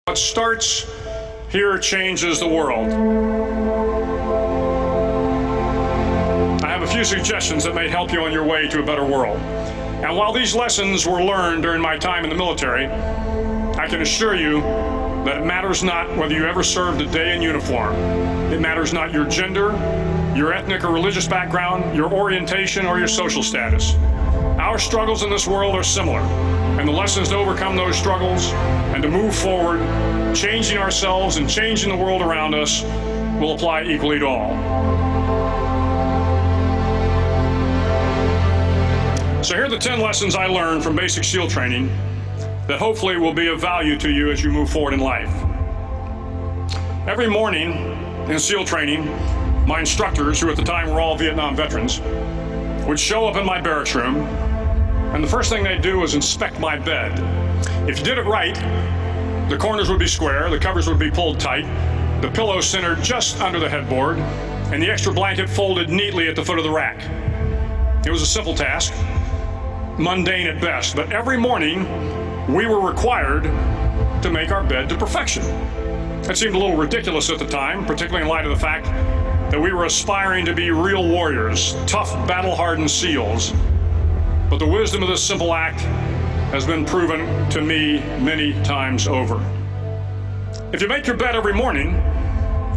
What starts here changes the world. I have a few suggestions that may help you on your way to a better world. And while these lessons were learned during my time in the military, I can assure you that it matters not whether you ever served a day in uniform. It matters not your gender, your ethnic or religious background, your orientation, or your social status. Our struggles in this world are similar, and the lessons to overcome those struggles and to move forward, changing ourselves and changing the world around us, will apply equally to all. So here are the 10 lessons I learned from basic SEAL training that hopefully will be of value to you as you move forward in life. Every morning in SEAL training, my instructors, who at the time were all Vietnam veterans, would show up in my barracks room, and the first thing they'd do was inspect my bed. If you did it right, the corners would be square, the covers would be pulled tight, the pillow centered just under the headboard, and the extra blanket folded neatly at the foot of the rack. It was a simple task, mundane at best, but every morning we were required to make our bed to perfection. It seemed a little ridiculous at the time, particularly in light of the fact that we were aspiring to be real warriors, tough, battle-hardened SEALs. But the wisdom of this simple act has been proven to me many times over. If you make your bed every morning,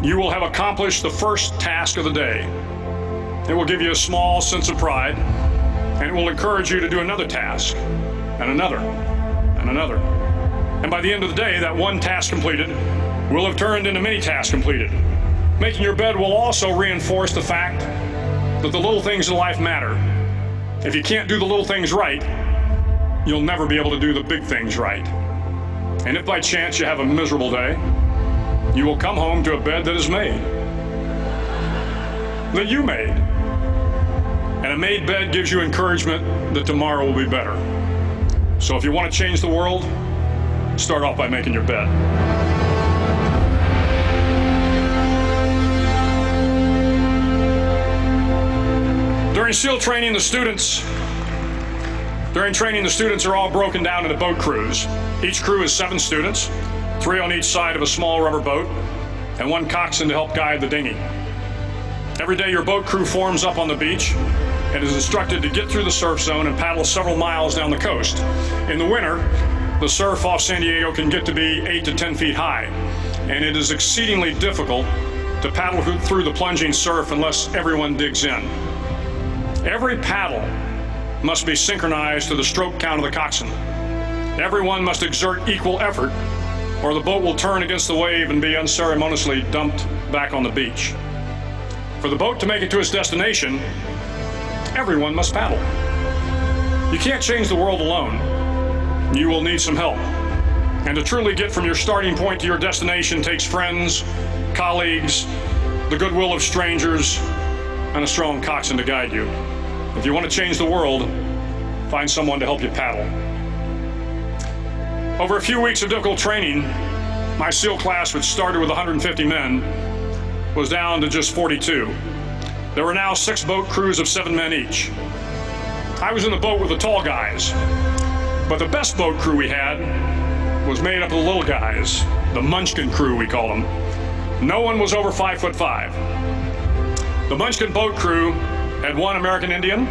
you will have accomplished the first task of the day. It will give you a small sense of pride, and it will encourage you to do another task, and another, and another. And by the end of the day, that one task completed will have turned into many tasks completed. Making your bed will also reinforce the fact that the little things in life matter. If you can't do the little things right, you'll never be able to do the big things right. And if by chance you have a miserable day, you will come home to a bed that is made, that you made. And a made bed gives you encouragement that tomorrow will be better. So if you want to change the world, start off by making your bed. During SEAL training, the students are all broken down into boat crews. Each crew is 7 students, 3 on each side of a small rubber boat, and 1 coxswain to help guide the dinghy. Every day your boat crew forms up on the beach and is instructed to get through the surf zone and paddle several miles down the coast. In the winter, the surf off San Diego can get to be 8 to 10 feet high, and it is exceedingly difficult to paddle through the plunging surf unless everyone digs in. Every paddle must be synchronized to the stroke count of the coxswain. Everyone must exert equal effort, or the boat will turn against the wave and be unceremoniously dumped back on the beach. For the boat to make it to its destination, everyone must paddle. You can't change the world alone. You will need some help. And to truly get from your starting point to your destination takes friends, colleagues, the goodwill of strangers, and a strong coxswain to guide you. If you want to change the world, find someone to help you paddle. Over a few weeks of difficult training, my SEAL class, which started with 150 men, was down to just 42. There were now 6 boat crews of 7 men each. I was in the boat with the tall guys, but the best boat crew we had was made up of the little guys, the Munchkin crew we called them. No one was over 5'5". The Munchkin boat crew had 1 American Indian,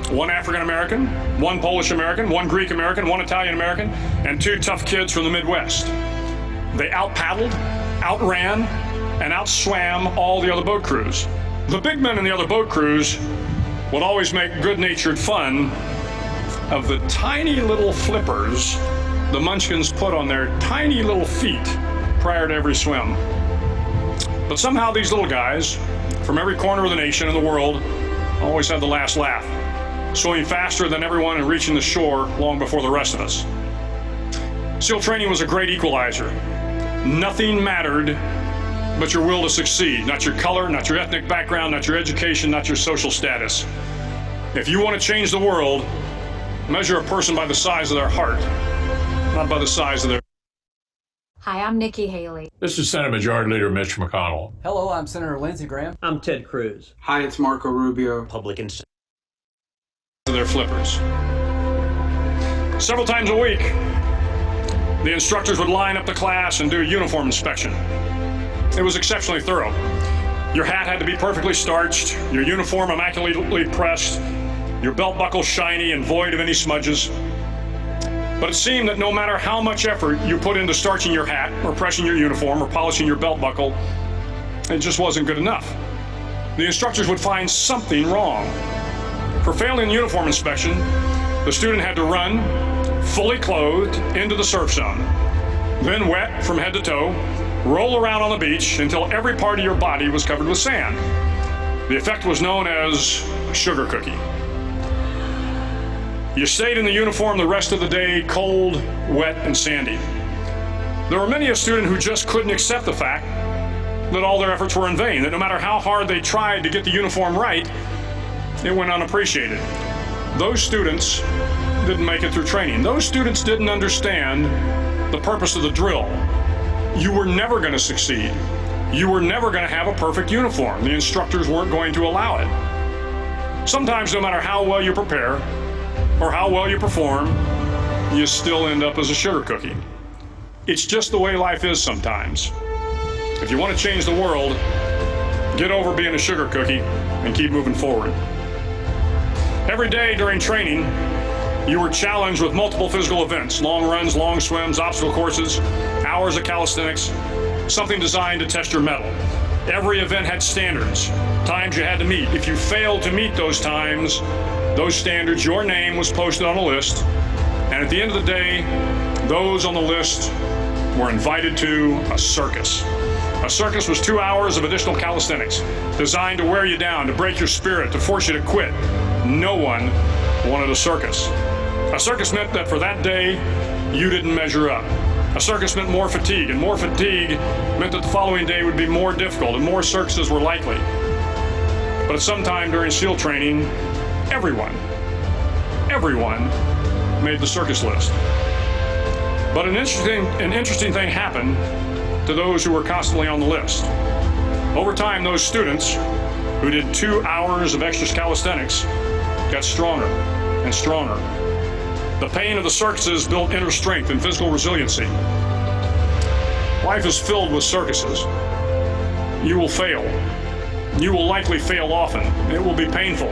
1 African American, 1 Polish American, 1 Greek American, 1 Italian American, and 2 tough kids from the Midwest. They out-paddled, outran, and outswam all the other boat crews. The big men in the other boat crews would always make good-natured fun of the tiny little flippers the Munchkins put on their tiny little feet prior to every swim. But somehow these little guys from every corner of the nation and the world always had the last laugh, swimming faster than everyone and reaching the shore long before the rest of us. SEAL training was a great equalizer. Nothing mattered but your will to succeed, not your color, not your ethnic background, not your education, not your social status. If you want to change the world, measure a person by the size of their heart, not by the size of their... Hi, I'm Nikki Haley. This is Senate Majority Leader Mitch McConnell. Hello, I'm Senator Lindsey Graham. I'm Ted Cruz. Hi, it's Marco Rubio. Republicans. Their flippers. Several times a week, The instructors would line up the class and do a uniform inspection. It was exceptionally thorough. Your hat had to be perfectly starched, your uniform immaculately pressed, your belt buckle shiny and void of any smudges. But it seemed that no matter how much effort you put into starching your hat or pressing your uniform or polishing your belt buckle, it just wasn't good enough. The instructors would find something wrong. For failing the uniform inspection, the student had to run, fully clothed, into the surf zone, then wet from head to toe, roll around on the beach until every part of your body was covered with sand. The effect was known as a sugar cookie. You stayed in the uniform the rest of the day, cold, wet, and sandy. There were many a student who just couldn't accept the fact that all their efforts were in vain, that no matter how hard they tried to get the uniform right, it went unappreciated. Those students didn't make it through training. Those students didn't understand the purpose of the drill. You were never going to succeed. You were never going to have a perfect uniform. The instructors weren't going to allow it. Sometimes, no matter how well you prepare or how well you perform, you still end up as a sugar cookie. It's just the way life is sometimes. If you want to change the world, get over being a sugar cookie and keep moving forward. Every day during training, you were challenged with multiple physical events: long runs, long swims, obstacle courses, hours of calisthenics, something designed to test your mettle. Every event had standards, times you had to meet. If you failed to meet those times, those standards, your name was posted on a list, and at the end of the day, those on the list were invited to a circus. A circus was 2 hours of additional calisthenics, designed to wear you down, to break your spirit, to force you to quit. No one wanted a circus. A circus meant that for that day, you didn't measure up. A circus meant more fatigue, and more fatigue meant that the following day would be more difficult, and more circuses were likely. But at some time during SEAL training, everyone made the circus list. But an interesting thing happened to those who were constantly on the list. Over time, those students who did 2 hours of extra calisthenics got stronger and stronger. The pain of the circuses built inner strength and physical resiliency. Life is filled with circuses. You will fail. You will likely fail often. It will be painful.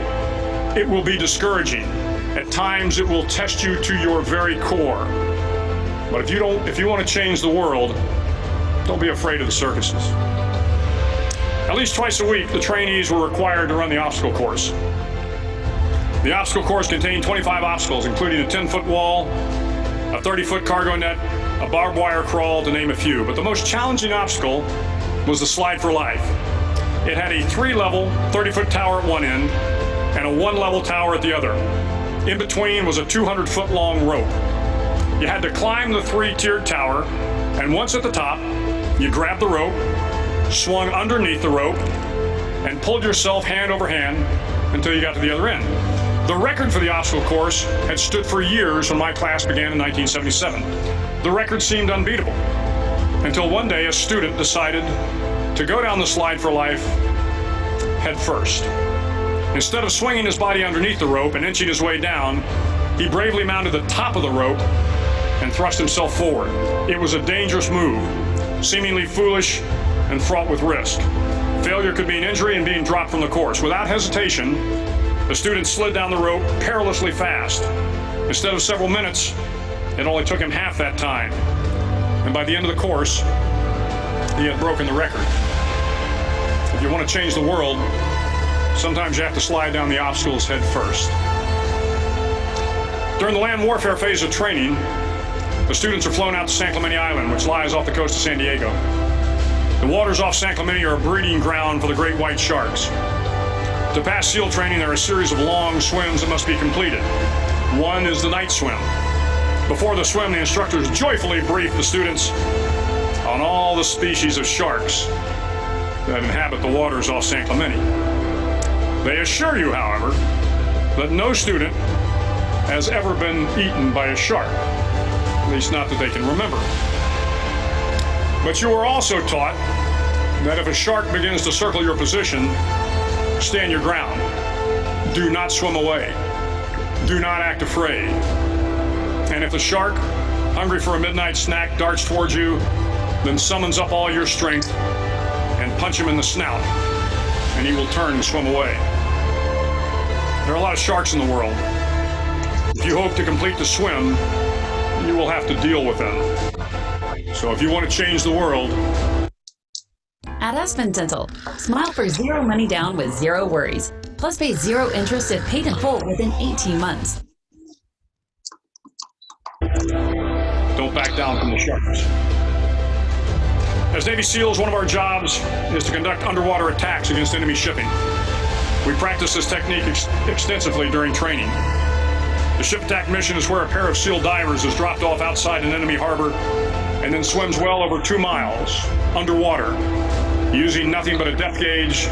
It will be discouraging. At times, it will test you to your very core. But if you want to change the world, don't be afraid of the circuses. At least twice a week, the trainees were required to run the obstacle course. The obstacle course contained 25 obstacles, including a 10-foot wall, a 30-foot cargo net, a barbed wire crawl, to name a few. But the most challenging obstacle was the slide for life. It had a 3-level, 30-foot tower at one end and a 1-level tower at the other. In between was a 200-foot long rope. You had to climb the 3-tiered tower, and once at the top, you grabbed the rope, swung underneath the rope, and pulled yourself hand over hand until you got to the other end. The record for the obstacle course had stood for years when my class began in 1977. The record seemed unbeatable, until one day a student decided to go down the slide for life head first. Instead of swinging his body underneath the rope and inching his way down, he bravely mounted the top of the rope and thrust himself forward. It was a dangerous move, seemingly foolish and fraught with risk. Failure could mean injury and being dropped from the course. Without hesitation, the student slid down the rope perilously fast. Instead of several minutes, it only took him half that time. And by the end of the course, he had broken the record. If you want to change the world, sometimes you have to slide down the obstacles head first. During the land warfare phase of training, the students are flown out to San Clemente Island, which lies off the coast of San Diego. The waters off San Clemente are a breeding ground for the great white sharks. To pass SEAL training, there are a series of long swims that must be completed. One is the night swim. Before the swim, the instructors joyfully brief the students on all the species of sharks that inhabit the waters off San Clemente. They assure you, however, that no student has ever been eaten by a shark, at least not that they can remember. But you are also taught that if a shark begins to circle your position, stand your ground. Do not swim away. Do not act afraid. And if the shark hungry for a midnight snack, darts towards you, then summons up all your strength and punch him in the snout, and he will turn and swim away. There are a lot of sharks in the world. If you hope to complete the swim, you will have to deal with them. So if you want to change the world, At Aspen Dental, smile for zero money down with zero worries. Plus pay zero interest if paid in full within 18 months. don't back down from the sharks. As Navy SEALs, one of our jobs is to conduct underwater attacks against enemy shipping. We practice this technique extensively during training. The ship attack mission is where a pair of SEAL divers is dropped off outside an enemy harbor and then swims well over 2 miles underwater, using nothing but a depth gauge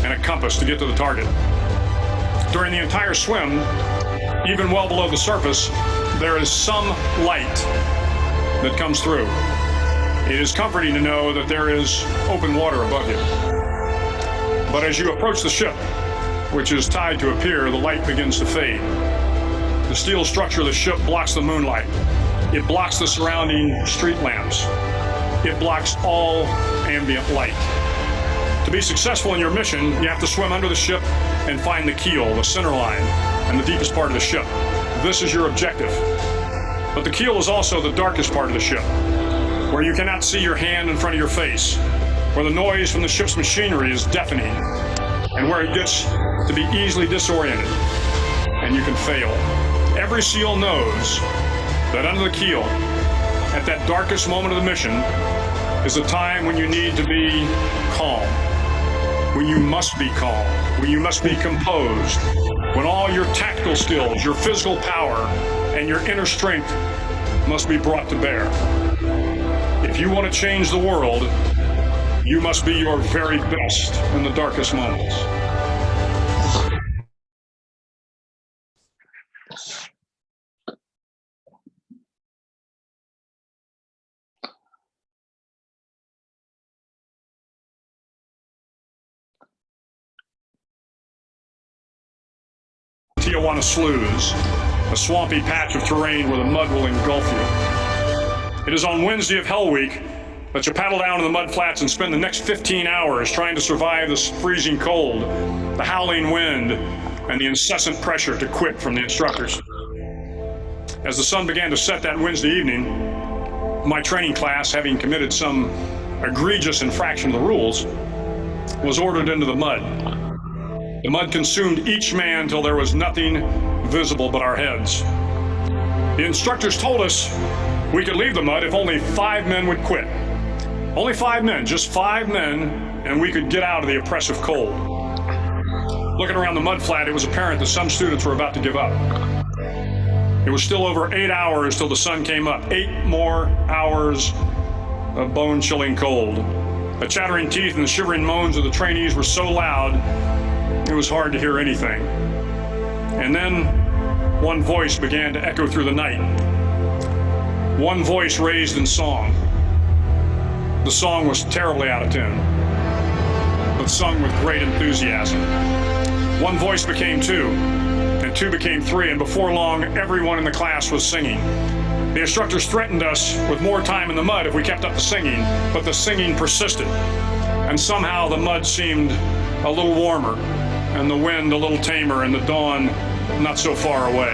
and a compass to get to the target. During the entire swim, even well below the surface, there is some light that comes through. It is comforting to know that there is open water above you. But as you approach the ship, which is tied to a pier, the light begins to fade. The steel structure of the ship blocks the moonlight. It blocks the surrounding street lamps. It blocks all ambient light. To be successful in your mission, you have to swim under the ship and find the keel, the center line, and the deepest part of the ship. This is your objective. But the keel is also the darkest part of the ship, where you cannot see your hand in front of your face, where the noise from the ship's machinery is deafening, and where it gets to be easily disoriented, and you can fail. Every SEAL knows that under the keel, at that darkest moment of the mission, is a time when you need to be calm, when you must be calm, when you must be composed, when all your tactical skills, your physical power, and your inner strength must be brought to bear. If you want to change the world, you must be your very best in the darkest moments. Tijuana Sloughs, a swampy patch of terrain where the mud will engulf you. It is on Wednesday of Hell Week that you paddle down to the mud flats and spend the next 15 hours trying to survive the freezing cold, the howling wind, and the incessant pressure to quit from the instructors. As the sun began to set that Wednesday evening, my training class, having committed some egregious infraction of the rules, was ordered into the mud. The mud consumed each man till there was nothing visible but our heads. The instructors told us we could leave the mud if only 5 men would quit. Only 5 men, just 5 men, and we could get out of the oppressive cold. Looking around the mud flat, it was apparent that some students were about to give up. It was still over 8 hours till the sun came up. 8 more hours of bone-chilling cold. The chattering teeth and the shivering moans of the trainees were so loud, it was hard to hear anything. And then one voice began to echo through the night. One voice raised in song. The song was terribly out of tune, but sung with great enthusiasm. One voice became 2, and 2 became 3, and before long, everyone in the class was singing. The instructors threatened us with more time in the mud if we kept up the singing, but the singing persisted, and somehow the mud seemed a little warmer, and the wind a little tamer, and the dawn not so far away.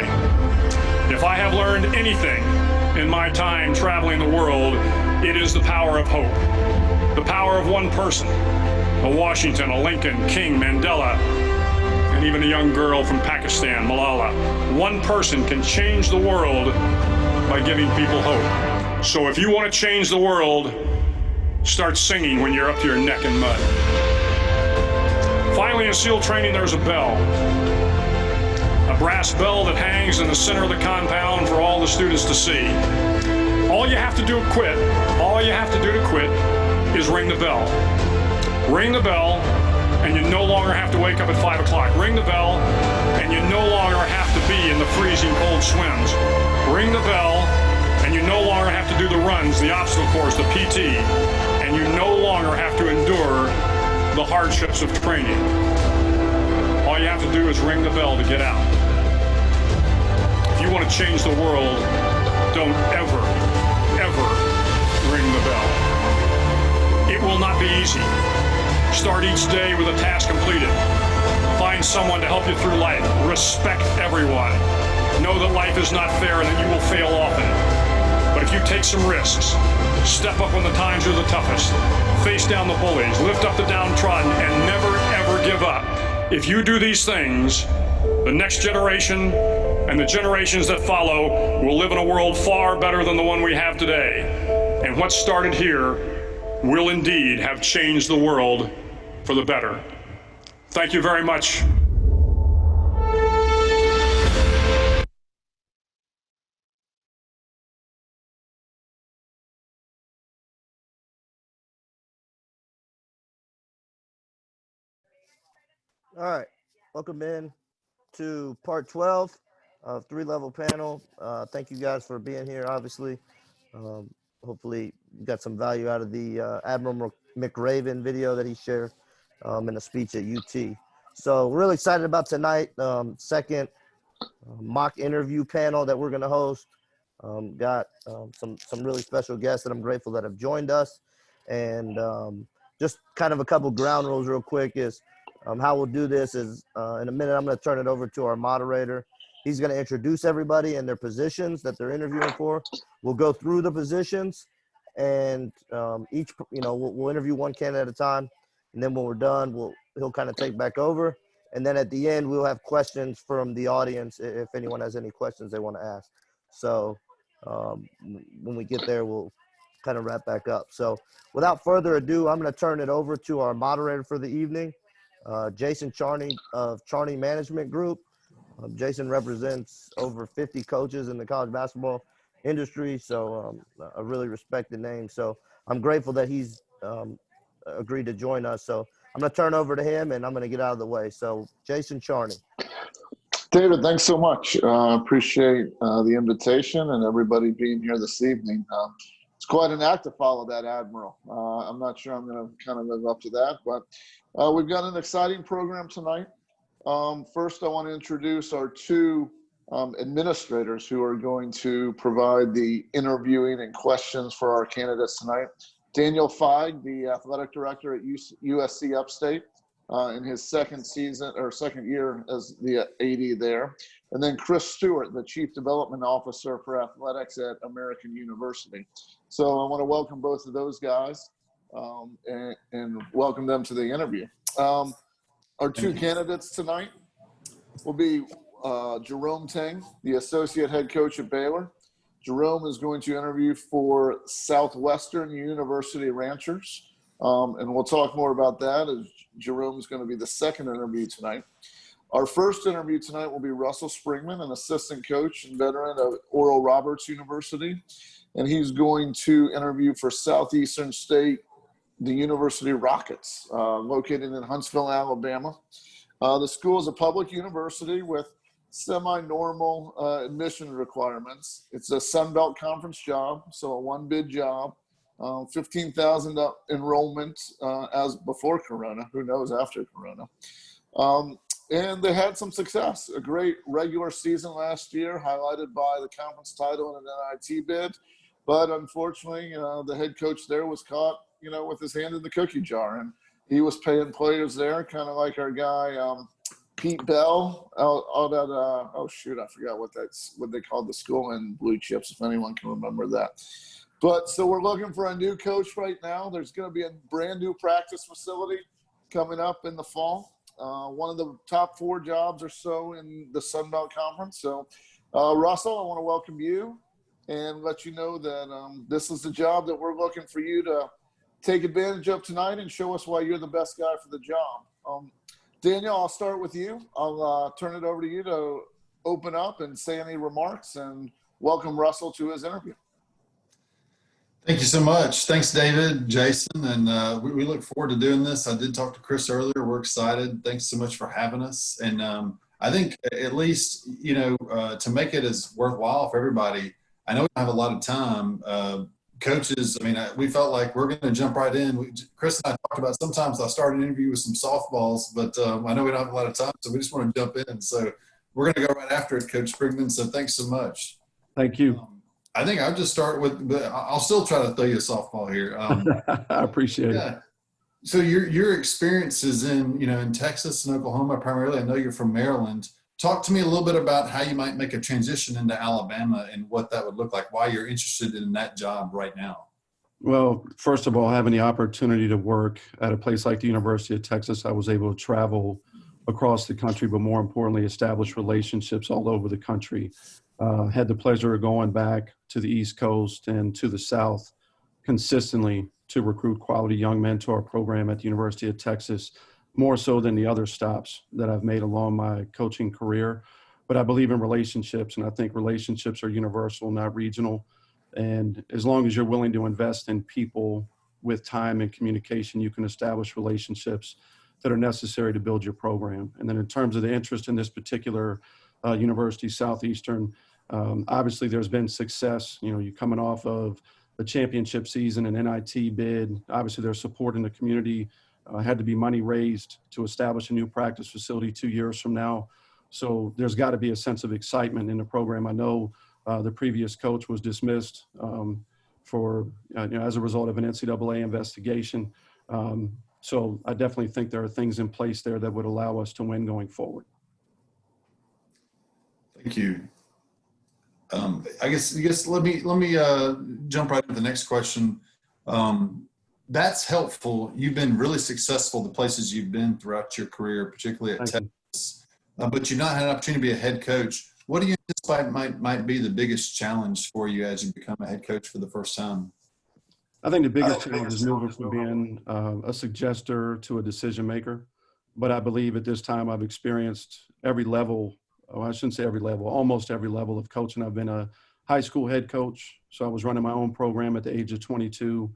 If I have learned anything in my time traveling the world, it is the power of hope. The power of one person, a Washington, a Lincoln, King, Mandela, and even a young girl from Pakistan, Malala. One person can change the world by giving people hope. So if you want to change the world, start singing when you're up to your neck in mud. Finally, in SEAL training, there's a bell. A brass bell that hangs in the center of the compound for all the students to see. All you have to do to quit, is ring the bell. Ring the bell, and you no longer have to wake up at 5 o'clock. Ring the bell, and you no longer have to be in the freezing cold swims. Ring the bell, and you no longer have to do the runs, the obstacle course, the PT, and you no longer have to endure the hardships of training. All you have to do is ring the bell to get out. If you want to change the world, don't ever, ever ring the bell. It will not be easy. Start each day with a task completed. Find someone to help you through life. Respect everyone. Know that life is not fair and that you will fail often. But if you take some risks, step up when the times are the toughest, face down the bullies, lift up the downtrodden, and never, ever give up. If you do these things, the next generation and the generations that follow will live in a world far better than the one we have today. And what started here will indeed have changed the world for the better. Thank you very much. All right, welcome in to part 12 of three-level panel. Thank you guys for being here, obviously. Hopefully you got some value out of the Admiral McRaven video that he shared in a speech at UT. So we're really excited about tonight, second mock interview panel that we're gonna host. Got some really special guests that I'm grateful that have joined us. And just kind of a couple ground rules real quick is how we'll do this is in a minute, I'm going to turn it over to our moderator. He's going to introduce everybody and their positions that they're interviewing for. We'll go through the positions and we'll interview one candidate at a time. And then when we're done, he'll kind of take back over. And then at the end, we'll have questions from the audience if anyone has any questions they want to ask. So when we get there, we'll kind of wrap back up. So without further ado, I'm going to turn it over to our moderator for the evening, Jason Charney of Charney Management Group. Jason represents over 50 coaches in the college basketball industry, so a really respected name. So I'm grateful that he's agreed to join us. So I'm going to turn over to him, and I'm going to get out of the way. So Jason Charney. David, thanks so much. Appreciate the invitation and everybody being here this evening. It's quite an act to follow that Admiral. I'm not sure I'm going to kind of live up to that, but we've got an exciting program tonight. First, I want to introduce our two administrators who are going to provide the interviewing and questions for our candidates tonight. Daniel Feig, the athletic director at USC Upstate, in his second year as the AD there. And then Chris Stewart, the Chief Development Officer for Athletics at American University. So I want to welcome both of those guys and welcome them to the interview. Our two candidates tonight will be Jerome Tang, the Associate Head Coach at Baylor. Jerome is going to interview for Southwestern University Ranchers. And we'll talk more about that as Jerome is going to be the second interview tonight. Our first interview tonight will be Russell Springmann, an assistant coach and veteran of Oral Roberts University. And he's going to interview for Southeastern State, the University Rockets, located in Huntsville, Alabama. The school is a public university with semi-normal admission requirements. It's a Sun Belt Conference job, so a one-bid job. 15,000 enrollment as before Corona. Who knows after Corona? And they had some success. A great regular season last year, highlighted by the conference title and an NIT bid. But unfortunately, the head coach there was caught, with his hand in the cookie jar, and he was paying players there, kind of like our guy Pete Bell out at I forgot what they called the school in Blue Chips, if anyone can remember that. But so we're looking for a new coach right now. There's going to be a brand new practice facility coming up in the fall. One of the top 4 jobs or so in the Sun Belt Conference. So, Russell, I want to welcome you and let you know that this is the job that we're looking for you to take advantage of tonight and show us why you're the best guy for the job. Daniel, I'll start with you. I'll turn it over to you to open up and say any remarks and welcome Russell to his interview. Thank you so much. Thanks, David, Jason, and we look forward to doing this. I did talk to Chris earlier. We're excited. Thanks so much for having us. And I think at least, to make it as worthwhile for everybody, I know we don't have a lot of time. Coaches, we felt like we're going to jump right in. Chris and I talked about sometimes I'll start an interview with some softballs, but I know we don't have a lot of time, so we just want to jump in. So we're going to go right after it, Coach Springmann. So thanks so much. Thank you. I think I'll just start with, but I'll still try to throw you a softball here. I appreciate it. Yeah. So your experiences in Texas and Oklahoma primarily. I know you're from Maryland. Talk to me a little bit about how you might make a transition into Alabama and what that would look like. Why you're interested in that job right now. Well, first of all, having the opportunity to work at a place like the University of Texas, I was able to travel across the country, but more importantly, establish relationships all over the country. Had the pleasure of going back to the East Coast and to the South consistently to recruit quality young men to our program at the University of Texas, more so than the other stops that I've made along my coaching career. But I believe in relationships, and I think relationships are universal, not regional. And as long as you're willing to invest in people with time and communication, you can establish relationships that are necessary to build your program. And then in terms of the interest in this particular university, Southeastern, obviously there's been success. You're coming off of a championship season, an NIT bid. Obviously there's support in the community. Had to be money raised to establish a new practice facility 2 years from now. So there's got to be a sense of excitement in the program. I know the previous coach was dismissed as a result of an NCAA investigation. So I definitely think there are things in place there that would allow us to win going forward. Thank you. I guess let me jump right into the next question. That's helpful. You've been really successful the places you've been throughout your career, particularly at Texas, but you've not had an opportunity to be a head coach. What do you anticipate might be the biggest challenge for you as you become a head coach for the first time? I think the biggest challenge is moving from being a suggester to a decision maker. But I believe at this time I've experienced every level. I shouldn't say every level, almost every level of coaching. I've been a high school head coach, so I was running my own program at the age of 22,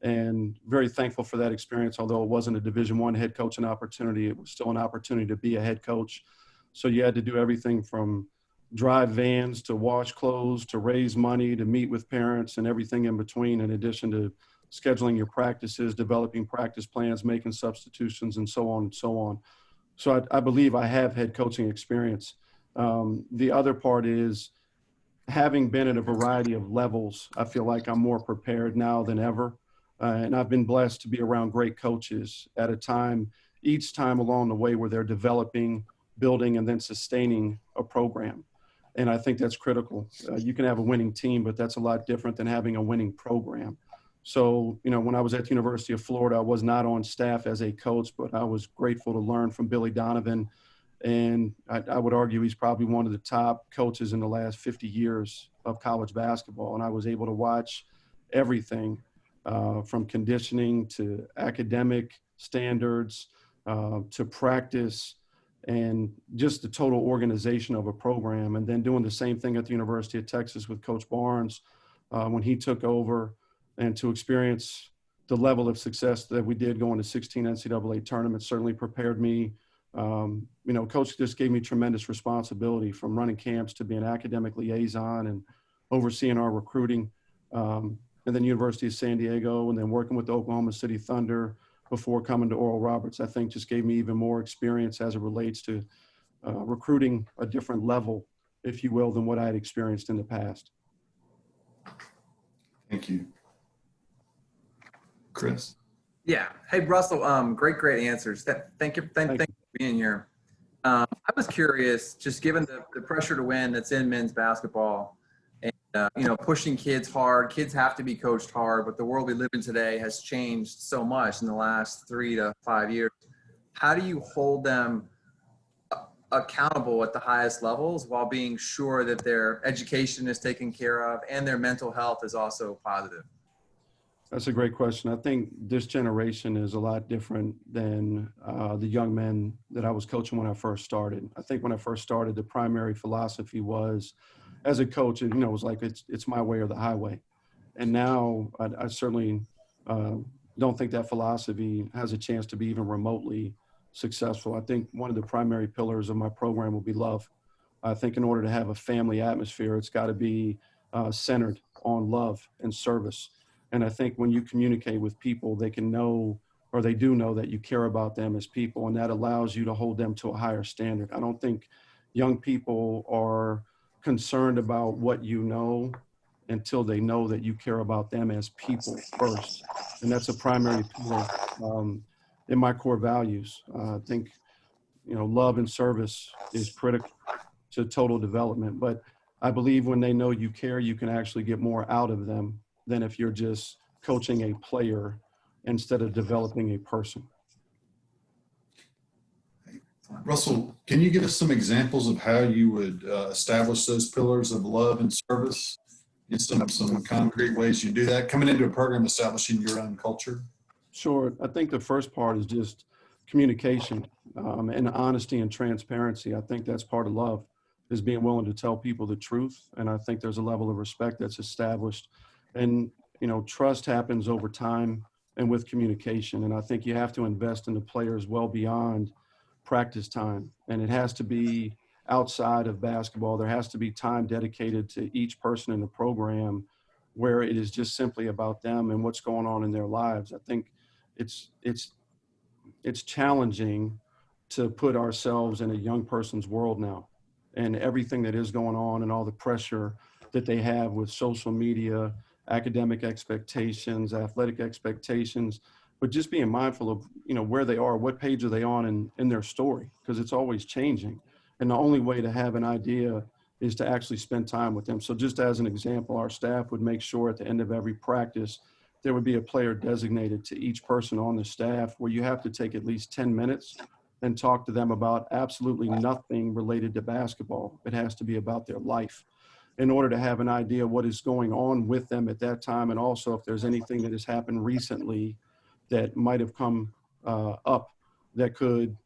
and very thankful for that experience. Although it wasn't a Division I head coaching opportunity, it was still an opportunity to be a head coach. So you had to do everything from drive vans to wash clothes to raise money to meet with parents and everything in between, in addition to scheduling your practices, developing practice plans, making substitutions, and so on and so on. So I believe I have head coaching experience. The other part is, having been at a variety of levels, I feel like I'm more prepared now than ever. And I've been blessed to be around great coaches at a time, each time along the way, where they're developing, building, and then sustaining a program. And I think that's critical. You can have a winning team, but that's a lot different than having a winning program. So, when I was at the University of Florida, I was not on staff as a coach, but I was grateful to learn from Billy Donovan. And I would argue he's probably one of the top coaches in the last 50 years of college basketball. And I was able to watch everything from conditioning to academic standards to practice, and just the total organization of a program. And then doing the same thing at the University of Texas with Coach Barnes when he took over, and to experience the level of success that we did going to 16 NCAA tournaments certainly prepared me. Coach just gave me tremendous responsibility, from running camps to being academic liaison and overseeing our recruiting. And then University of San Diego, and then working with the Oklahoma City Thunder before coming to Oral Roberts, I think just gave me even more experience as it relates to recruiting a different level, if you will, than what I had experienced in the past. Thank you. Chris? Yeah. Hey, Russell, great answers. Thank you for being here. I was curious, just given the pressure to win that's in men's basketball, and pushing kids hard. Kids have to be coached hard, but the world we live in today has changed so much in the last 3 to 5 years. How do you hold them accountable at the highest levels while being sure that their education is taken care of and their mental health is also positive? That's a great question. I think this generation is a lot different than the young men that I was coaching when I first started. I think when I first started, the primary philosophy was, as a coach, it was like it's my way or the highway. And now I certainly don't think that philosophy has a chance to be even remotely successful. I think one of the primary pillars of my program will be love. I think in order to have a family atmosphere, it's got to be centered on love and service. And I think when you communicate with people, they can know, or they do know, that you care about them as people, and that allows you to hold them to a higher standard. I don't think young people are concerned about what you know until they know that you care about them as people first. And that's a primary pillar in my core values. I think, love and service is critical to total development. But I believe when they know you care, you can actually get more out of them than if you're just coaching a player instead of developing a person. Russell, can you give us some examples of how you would establish those pillars of love and service in some concrete ways you do that, coming into a program, establishing your own culture? Sure. I think the first part is just communication and honesty and transparency. I think that's part of love, is being willing to tell people the truth. And I think there's a level of respect that's established. And, trust happens over time and with communication. And I think you have to invest in the players well beyond practice time. And it has to be outside of basketball. There has to be time dedicated to each person in the program where it is just simply about them and what's going on in their lives. I think it's challenging to put ourselves in a young person's world now, and everything that is going on and all the pressure that they have with social media, academic expectations, athletic expectations, but just being mindful of, where they are, what page are they on in their story, because it's always changing. And the only way to have an idea is to actually spend time with them. So just as an example, our staff would make sure at the end of every practice, there would be a player designated to each person on the staff where you have to take at least 10 minutes and talk to them about absolutely nothing related to basketball. It has to be about their life in order to have an idea what is going on with them at that time. And also if there's anything that has happened recently that might have come up that could,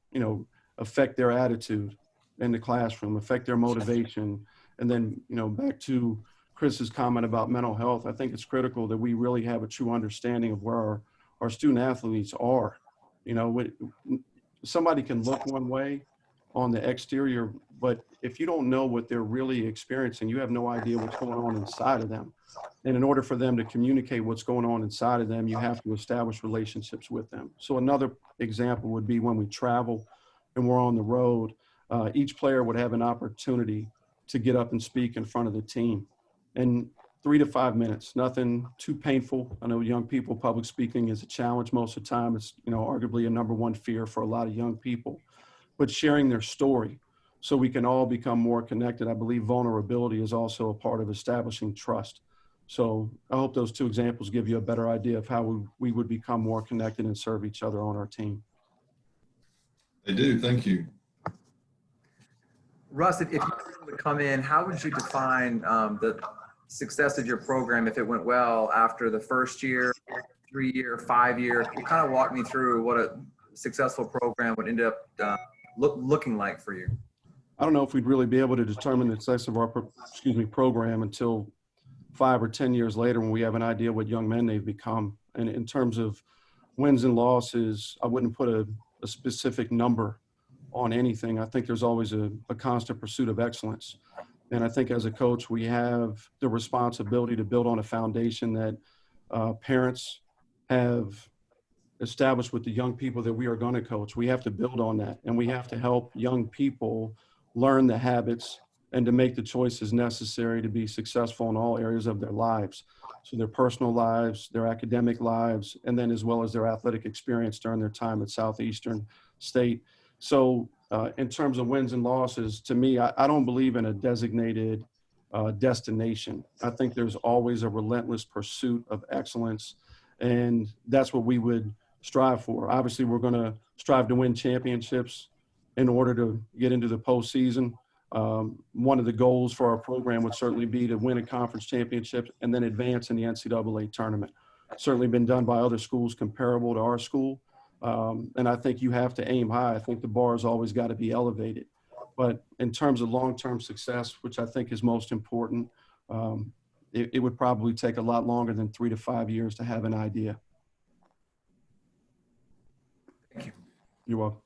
affect their attitude in the classroom, affect their motivation. And then, back to Chris's comment about mental health, I think it's critical that we really have a true understanding of where our student athletes are. Somebody can look one way on the exterior, but if you don't know what they're really experiencing, you have no idea what's going on inside of them. And in order for them to communicate what's going on inside of them, you have to establish relationships with them. So another example would be when we travel and we're on the road, each player would have an opportunity to get up and speak in front of the team. And 3 to 5 minutes, nothing too painful. I know young people, public speaking is a challenge most of the time. It's, arguably a number one fear for a lot of young people. But sharing their story so we can all become more connected. I believe vulnerability is also a part of establishing trust. So I hope those two examples give you a better idea of how we would become more connected and serve each other on our team. They do. Thank you. Russ, if you were able to come in, how would you define the success of your program if it went well after the first year, 3 year, 5 year? You kind of walk me through what a successful program would end up looking like for you. I don't know if we'd really be able to determine the success of our program until 5 or 10 years later when we have an idea what young men they've become. And in terms of wins and losses, I wouldn't put a specific number on anything. I think there's always a constant pursuit of excellence. And I think as a coach, we have the responsibility to build on a foundation that parents have established with the young people that we are going to coach. We have to build on that, and we have to help young people learn the habits and to make the choices necessary to be successful in all areas of their lives. So their personal lives, their academic lives, and then as well as their athletic experience during their time at Southeastern State. So in terms of wins and losses, to me, I don't believe in a designated destination. I think there's always a relentless pursuit of excellence, and that's what we would strive for. Obviously, we're going to strive to win championships in order to get into the postseason. One of the goals for our program would certainly be to win a conference championship and then advance in the NCAA tournament. Certainly been done by other schools comparable to our school. And I think you have to aim high. I think the bar has always got to be elevated. But in terms of long-term success, which I think is most important, it would probably take a lot longer than 3 to 5 years to have an idea. Thank you. You're welcome.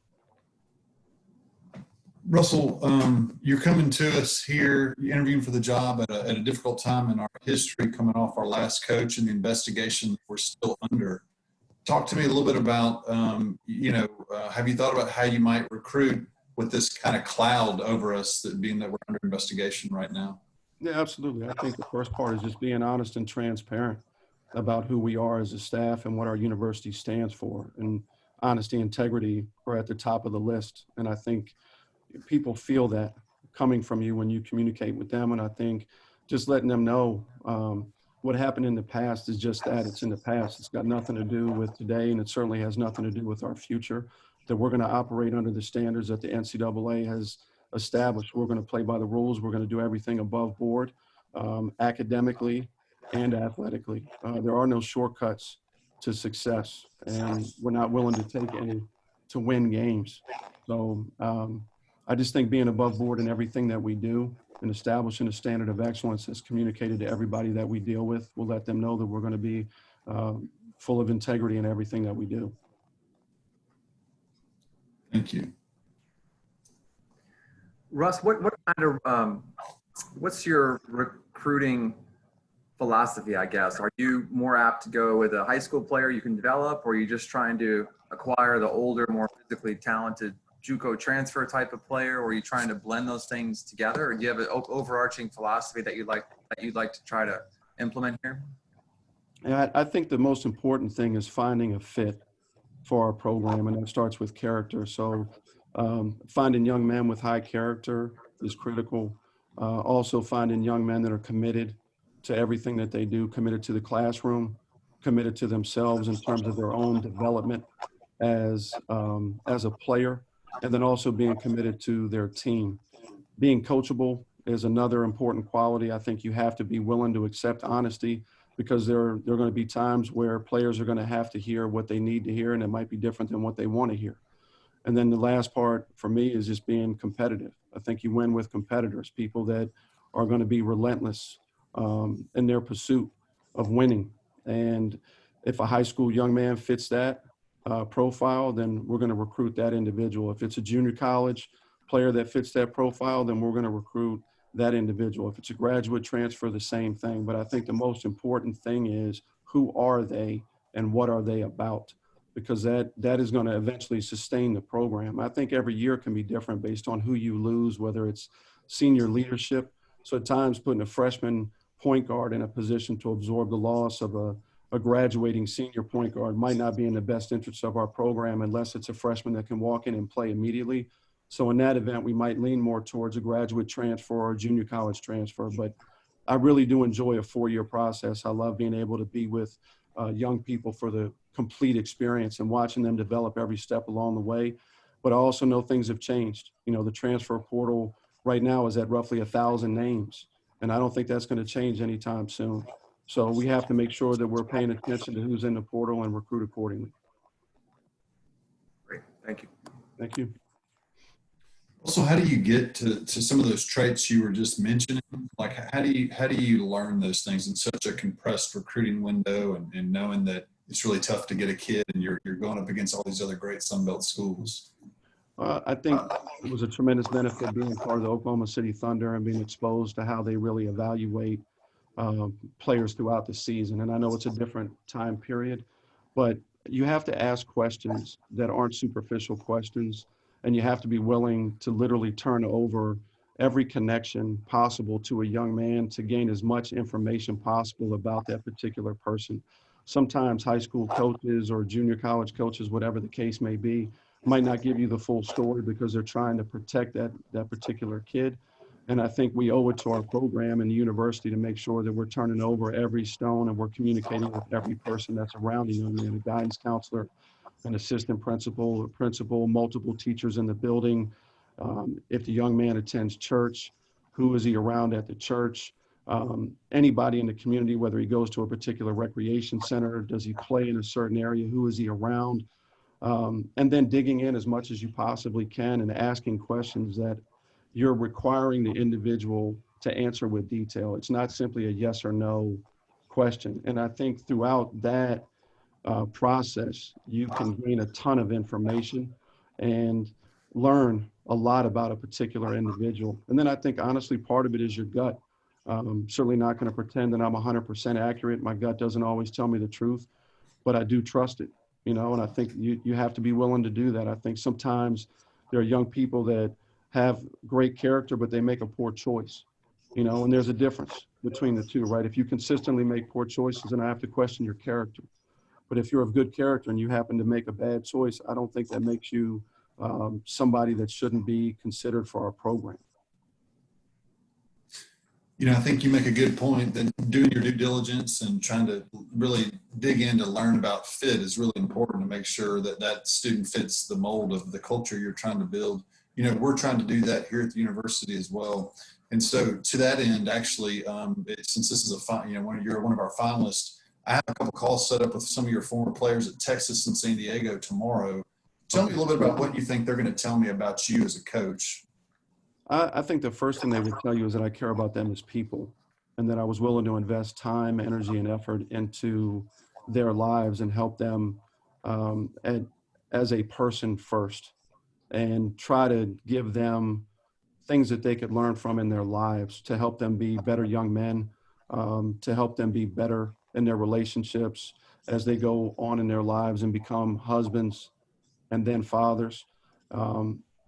Russell, you're coming to us here, you're interviewing for the job at a difficult time in our history, coming off our last coach and the investigation we're still under. Talk to me a little bit about, have you thought about how you might recruit with this kind of cloud over us, that being that we're under investigation right now? Yeah, absolutely. I think the first part is just being honest and transparent about who we are as a staff and what our university stands for. And honesty, integrity are at the top of the list. And I think people feel that coming from you when you communicate with them. And I think just letting them know what happened in the past is just that. It's in the past. It's got nothing to do with today, and it certainly has nothing to do with our future. That we're going to operate under the standards that the NCAA has established. We're going to play by the rules. We're going to do everything above board, academically and athletically. There are no shortcuts to success, and we're not willing to take any to win games. So I just think being above board in everything that we do and establishing a standard of excellence that's communicated to everybody that we deal with will let them know that we're going to be full of integrity in everything that we do. Thank you. Russ, what kind of what's your recruiting philosophy, I guess? Are you more apt to go with a high school player you can develop, or are you just trying to acquire the older, more physically talented JUCO transfer type of player, or are you trying to blend those things together, or do you have an overarching philosophy that you'd like to try to implement here? And I think the most important thing is finding a fit for our program, and that starts with character. So finding young men with high character is critical. Also finding young men that are committed to everything that they do, committed to the classroom, committed to themselves in terms of their own development as a player, and then also being committed to their team. Being coachable is another important quality. I think you have to be willing to accept honesty, because there are going to be times where players are going to have to hear what they need to hear, and it might be different than what they want to hear. And then the last part for me is just being competitive. I think you win with competitors, people that are going to be relentless in their pursuit of winning. And if a high school young man fits that profile, then we're going to recruit that individual. If it's a junior college player that fits that profile, then we're going to recruit that individual. If it's a graduate transfer, the same thing. But I think the most important thing is, who are they and what are they about? Because that is going to eventually sustain the program. I think every year can be different based on who you lose, whether it's senior leadership. So at times putting a freshman point guard in a position to absorb the loss of a graduating senior point guard might not be in the best interest of our program, unless it's a freshman that can walk in and play immediately. So in that event, we might lean more towards a graduate transfer or a junior college transfer. But I really do enjoy a 4-year process. I love being able to be with young people for the complete experience and watching them develop every step along the way. But I also know things have changed. You know, the transfer portal right now is at roughly 1,000 names, and I don't think that's going to change anytime soon. So we have to make sure that we're paying attention to who's in the portal and recruit accordingly. Great, thank you. Thank you. Also, how do you get to some of those traits you were just mentioning? Like, how do you learn those things in such a compressed recruiting window, and knowing that it's really tough to get a kid and you're going up against all these other great Sun Belt schools? I think it was a tremendous benefit being part of the Oklahoma City Thunder and being exposed to how they really evaluate players throughout the season. And I know it's a different time period, but you have to ask questions that aren't superficial questions. And you have to be willing to literally turn over every connection possible to a young man to gain as much information possible about that particular person. Sometimes high school coaches or junior college coaches, whatever the case may be, might not give you the full story because they're trying to protect that particular kid. And I think we owe it to our program and the university to make sure that we're turning over every stone and we're communicating with every person that's around the young man, a guidance counselor, an assistant principal, a principal, multiple teachers in the building. If the young man attends church, who is he around at the church? Anybody in the community, whether he goes to a particular recreation center, does he play in a certain area, who is he around? And then digging in as much as you possibly can and asking questions that you're requiring the individual to answer with detail. It's not simply a yes or no question. And I think throughout that process, you can gain a ton of information and learn a lot about a particular individual. And then I think, honestly, part of it is your gut. I'm certainly not going to pretend that I'm 100% accurate. My gut doesn't always tell me the truth, but I do trust it, you know, and I think you have to be willing to do that. I think sometimes there are young people that have great character, but they make a poor choice. and there's a difference between the two, right? If you consistently make poor choices, then I have to question your character. But if you're of good character and you happen to make a bad choice, I don't think that makes you somebody that shouldn't be considered for our program. I think you make a good point that doing your due diligence and trying to really dig in to learn about fit is really important to make sure that that student fits the mold of the culture you're trying to build. We're trying to do that here at the university as well. And so to that end, actually, since this is you're one of our finalists, I have a couple calls set up with some of your former players at Texas and San Diego tomorrow. Tell me a little bit about what you think they're going to tell me about you as a coach. I think the first thing they would tell you is that I care about them as people, and that I was willing to invest time, energy, and effort into their lives and help them as a person first, and try to give them things that they could learn from in their lives to help them be better young men, to help them be better in their relationships as they go on in their lives and become husbands and then fathers.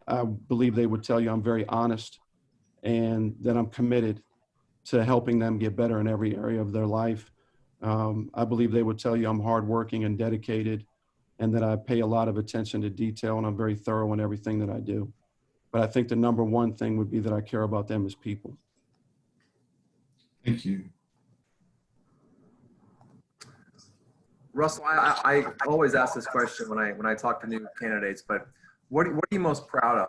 I believe they would tell you I'm very honest and that I'm committed to helping them get better in every area of their life. I believe they would tell you I'm hardworking and dedicated, and that I pay a lot of attention to detail, and I'm very thorough in everything that I do. But I think the number one thing would be that I care about them as people. Thank you. Russell, I always ask this question when I talk to new candidates, but what are you most proud of?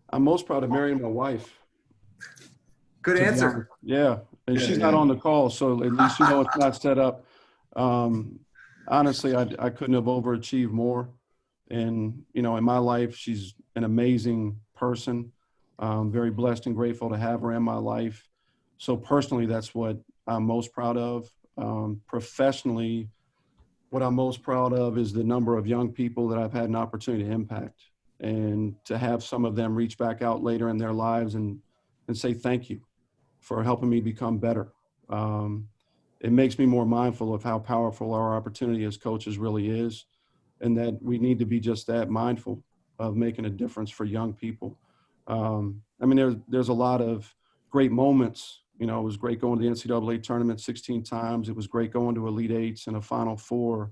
I'm most proud of marrying my wife. Good answer. Yeah, and she's not on the call, so at least it's not set up. Honestly, I couldn't have overachieved more. And, in my life, she's an amazing person. I'm very blessed and grateful to have her in my life. So personally, that's what I'm most proud of. Professionally, what I'm most proud of is the number of young people that I've had an opportunity to impact, and to have some of them reach back out later in their lives and say thank you for helping me become better. It makes me more mindful of how powerful our opportunity as coaches really is, and that we need to be just that mindful of making a difference for young people. There's a lot of great moments. It was great going to the NCAA tournament 16 times. It was great going to Elite Eights and a Final Four.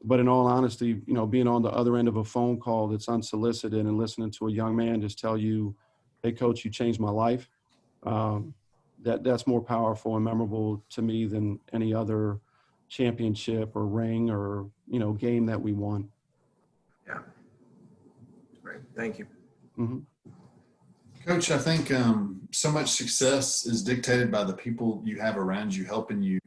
But in all honesty, being on the other end of a phone call that's unsolicited and listening to a young man just tell you, hey, coach, you changed my life, that's more powerful and memorable to me than any other championship or ring or, game that we won. Yeah. Great. Thank you. Mm-hmm. Coach, I think so much success is dictated by the people you have around you helping you.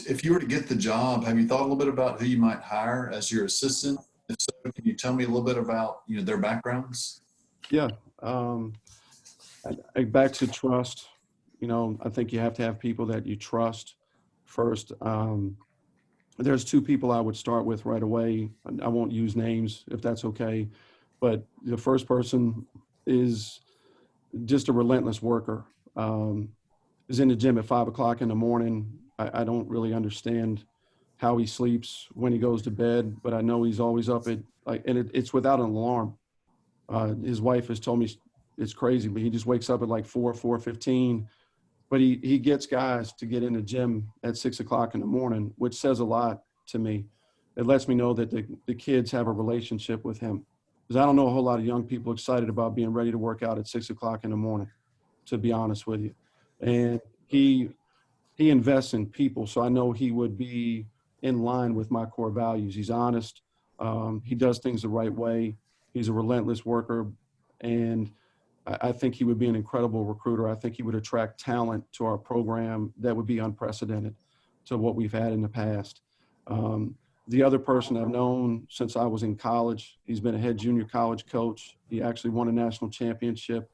If you were to get the job, have you thought a little bit about who you might hire as your assistant? If so, can you tell me a little bit about their backgrounds? Yeah. Back to trust. I think you have to have people that you trust first. There's two people I would start with right away. I won't use names if that's okay, but the first person is just a relentless worker. Is in the gym at 5 o'clock in the morning. I don't really understand how he sleeps when he goes to bed, but I know he's always up and it's without an alarm. His wife has told me it's crazy, but he just wakes up at like 4:15. But he gets guys to get in the gym at 6 o'clock in the morning, which says a lot to me. It lets me know that the kids have a relationship with him. Because I don't know a whole lot of young people excited about being ready to work out at 6 o'clock in the morning, to be honest with you. And he invests in people, so I know he would be in line with my core values. He's honest. He does things the right way. He's a relentless worker, and I think he would be an incredible recruiter. I think he would attract talent to our program that would be unprecedented to what we've had in the past. The other person I've known since I was in college, he's been a head junior college coach. He actually won a national championship.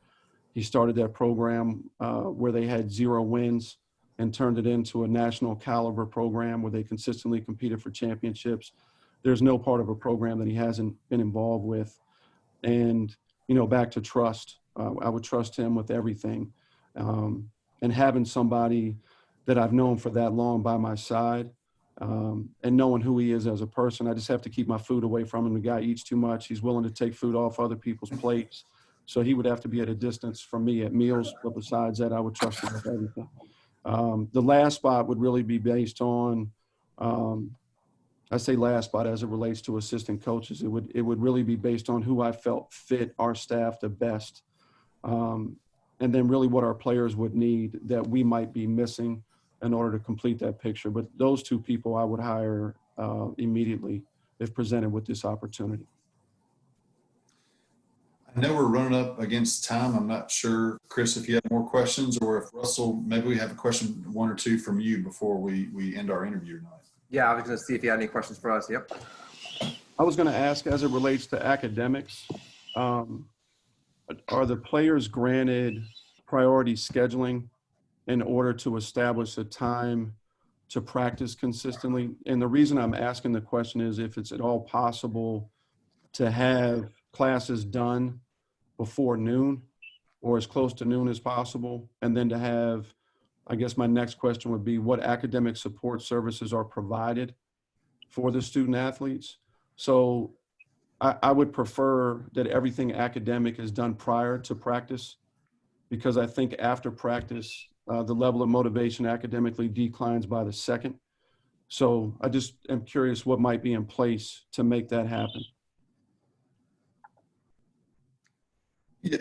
He started that program where they had 0 wins and turned it into a national caliber program where they consistently competed for championships. There's no part of a program that he hasn't been involved with. And, back to trust. I would trust him with everything. And having somebody that I've known for that long by my side, and knowing who he is as a person, I just have to keep my food away from him. The guy eats too much. He's willing to take food off other people's plates. So he would have to be at a distance from me at meals, but besides that, I would trust him with everything. The last spot would really be based on, I say last spot as it relates to assistant coaches. It would really be based on who I felt fit our staff the best. And then really what our players would need that we might be missing in order to complete that picture. But those two people I would hire immediately if presented with this opportunity. I know we're running up against time. I'm not sure, Chris, if you have more questions, or if Russell, maybe we have a question, one or two from you before we end our interview tonight. Yeah, I was going to see if you had any questions for us. Yep. I was going to ask, as it relates to academics, are the players granted priority scheduling in order to establish a time to practice consistently? And the reason I'm asking the question is if it's at all possible to have classes done before noon or as close to noon as possible. And then to have, I guess my next question would be, what academic support services are provided for the student athletes? So I would prefer that everything academic is done prior to practice, because I think after practice, the level of motivation academically declines by the second. So I just am curious what might be in place to make that happen. Yeah.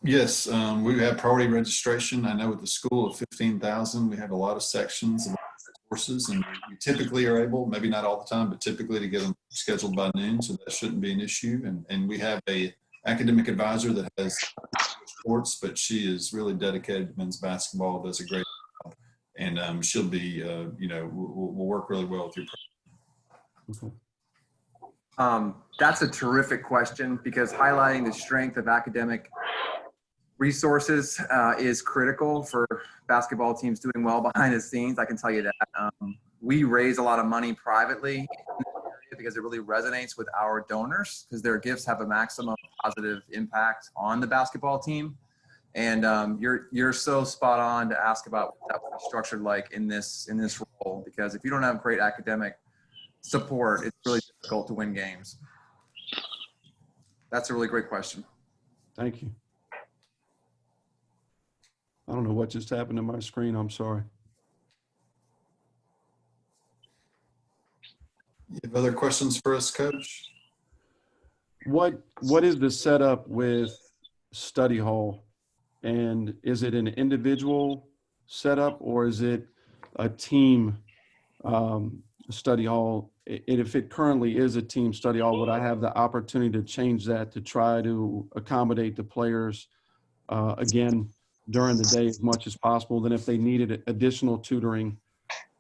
Yes, we have priority registration. I know with the school of 15,000, we have a lot of sections, a lot of courses, and we typically are able, maybe not all the time, but typically to get them scheduled by noon, so that shouldn't be an issue. And we have a academic advisor that has sports, but she is really dedicated to men's basketball, does a great job, and she'll be, we'll work really well with your program. Okay. That's a terrific question, because highlighting the strength of academic resources is critical for basketball teams doing well behind the scenes. I can tell you that. We raise a lot of money privately in this area because it really resonates with our donors, because their gifts have a maximum positive impact on the basketball team. And you're so spot on to ask about what that would be structured like in this role, because if you don't have great academic support, it's really difficult to win games. That's a really great question. Thank you. I don't know what just happened to my screen. I'm sorry. You have other questions for us, Coach? What is the setup with study hall? And is it an individual setup or is it a team study hall? And if it currently is a team study hall, would I have the opportunity to change that to try to accommodate the players again during the day as much as possible? Then if they needed additional tutoring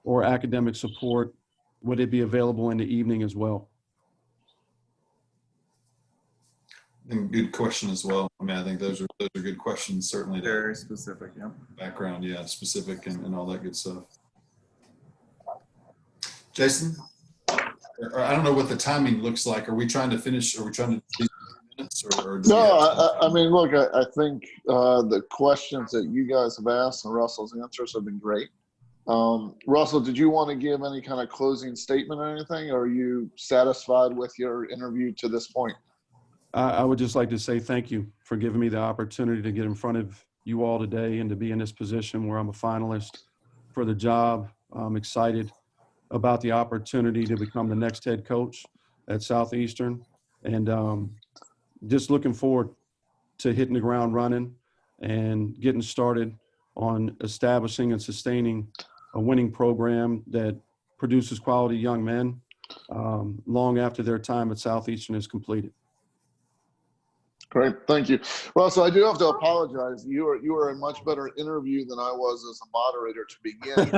or academic support, would it be available in the evening as well? And good question as well. I mean, I think those are good questions, certainly. Very specific, yeah. Background, yeah, specific and all that good stuff. Jason, I don't know what the timing looks like. Are we trying to finish? Are we trying to do minutes? No, I mean, look, I think the questions that you guys have asked and Russell's answers have been great. Russell, did you want to give any kind of closing statement or anything? Or are you satisfied with your interview to this point? I would just like to say thank you for giving me the opportunity to get in front of you all today and to be in this position where I'm a finalist for the job. I'm excited about the opportunity to become the next head coach at Southeastern, and just looking forward to hitting the ground running and getting started on establishing and sustaining a winning program that produces quality young men long after their time at Southeastern is completed. Great, thank you. Russell, I do have to apologize. You were a much better interview than I was as a moderator to begin.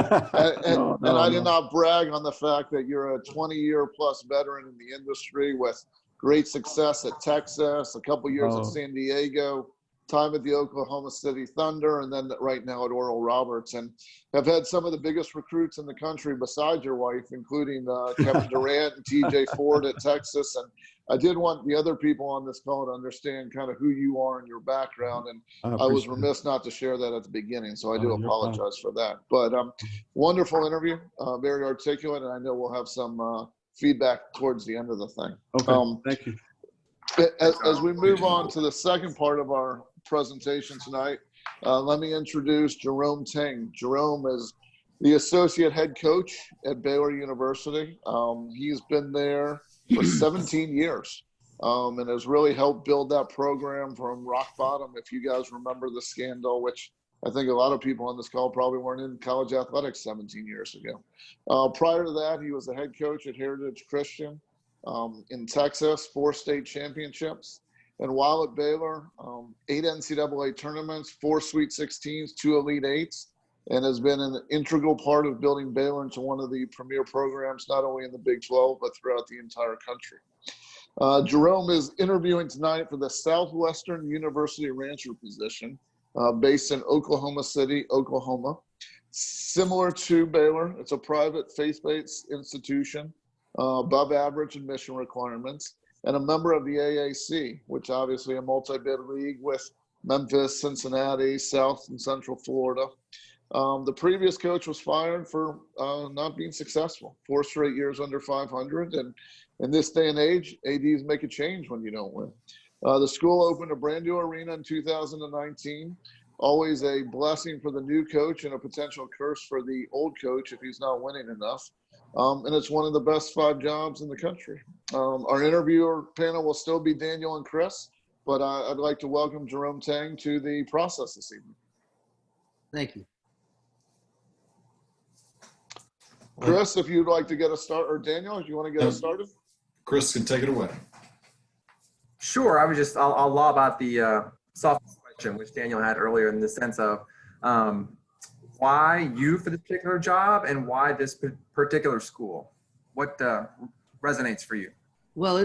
And I did not brag on the fact that you're a 20-year plus veteran in the industry with great success at Texas, a couple years at San Diego, time at the Oklahoma City Thunder, and then right now at Oral Roberts, and have had some of the biggest recruits in the country besides your wife, including Kevin Durant and TJ Ford at Texas. And I did want the other people on this call to understand kind of who you are and your background, and I was remiss not to share that at the beginning, so I do apologize for that. But wonderful interview, very articulate, and I know we'll have some feedback towards the end of the thing. Okay, thank you. As we move on to the second part of our presentation tonight, let me introduce Jerome Tang. Jerome is the associate head coach at Baylor University. He's been there for 17 years and has really helped build that program from rock bottom. If you guys remember the scandal, which I think a lot of people on this call probably weren't in college athletics 17 years ago. Prior to that, he was the head coach at Heritage Christian in Texas, 4 state championships. And while at Baylor, 8 NCAA tournaments, 4 Sweet 16s, 2 Elite 8s, and has been an integral part of building Baylor into one of the premier programs, not only in the Big 12, but throughout the entire country. Jerome is interviewing tonight for the Southwestern University Rancher position, based in Oklahoma City, Oklahoma. Similar to Baylor, it's a private faith-based institution, above average admission requirements, and a member of the AAC, which obviously a multi-bid league with Memphis, Cincinnati, South and Central Florida. The previous coach was fired for not being successful, 4 straight years under 500. And in this day and age, ADs make a change when you don't win. The school opened a brand new arena in 2019. Always a blessing for the new coach and a potential curse for the old coach if he's not winning enough. And it's one of the best 5 jobs in the country. Our interviewer panel will still be Daniel and Chris, but I'd like to welcome Jerome Tang to the process this evening. Thank you. Chris, if you'd like to get us started, or Daniel, if you want to get us started. Chris can take it away. Sure. I'll lob out the soft question, which Daniel had earlier, in the sense of why you for this particular job and why this particular school? What resonates for you? Well,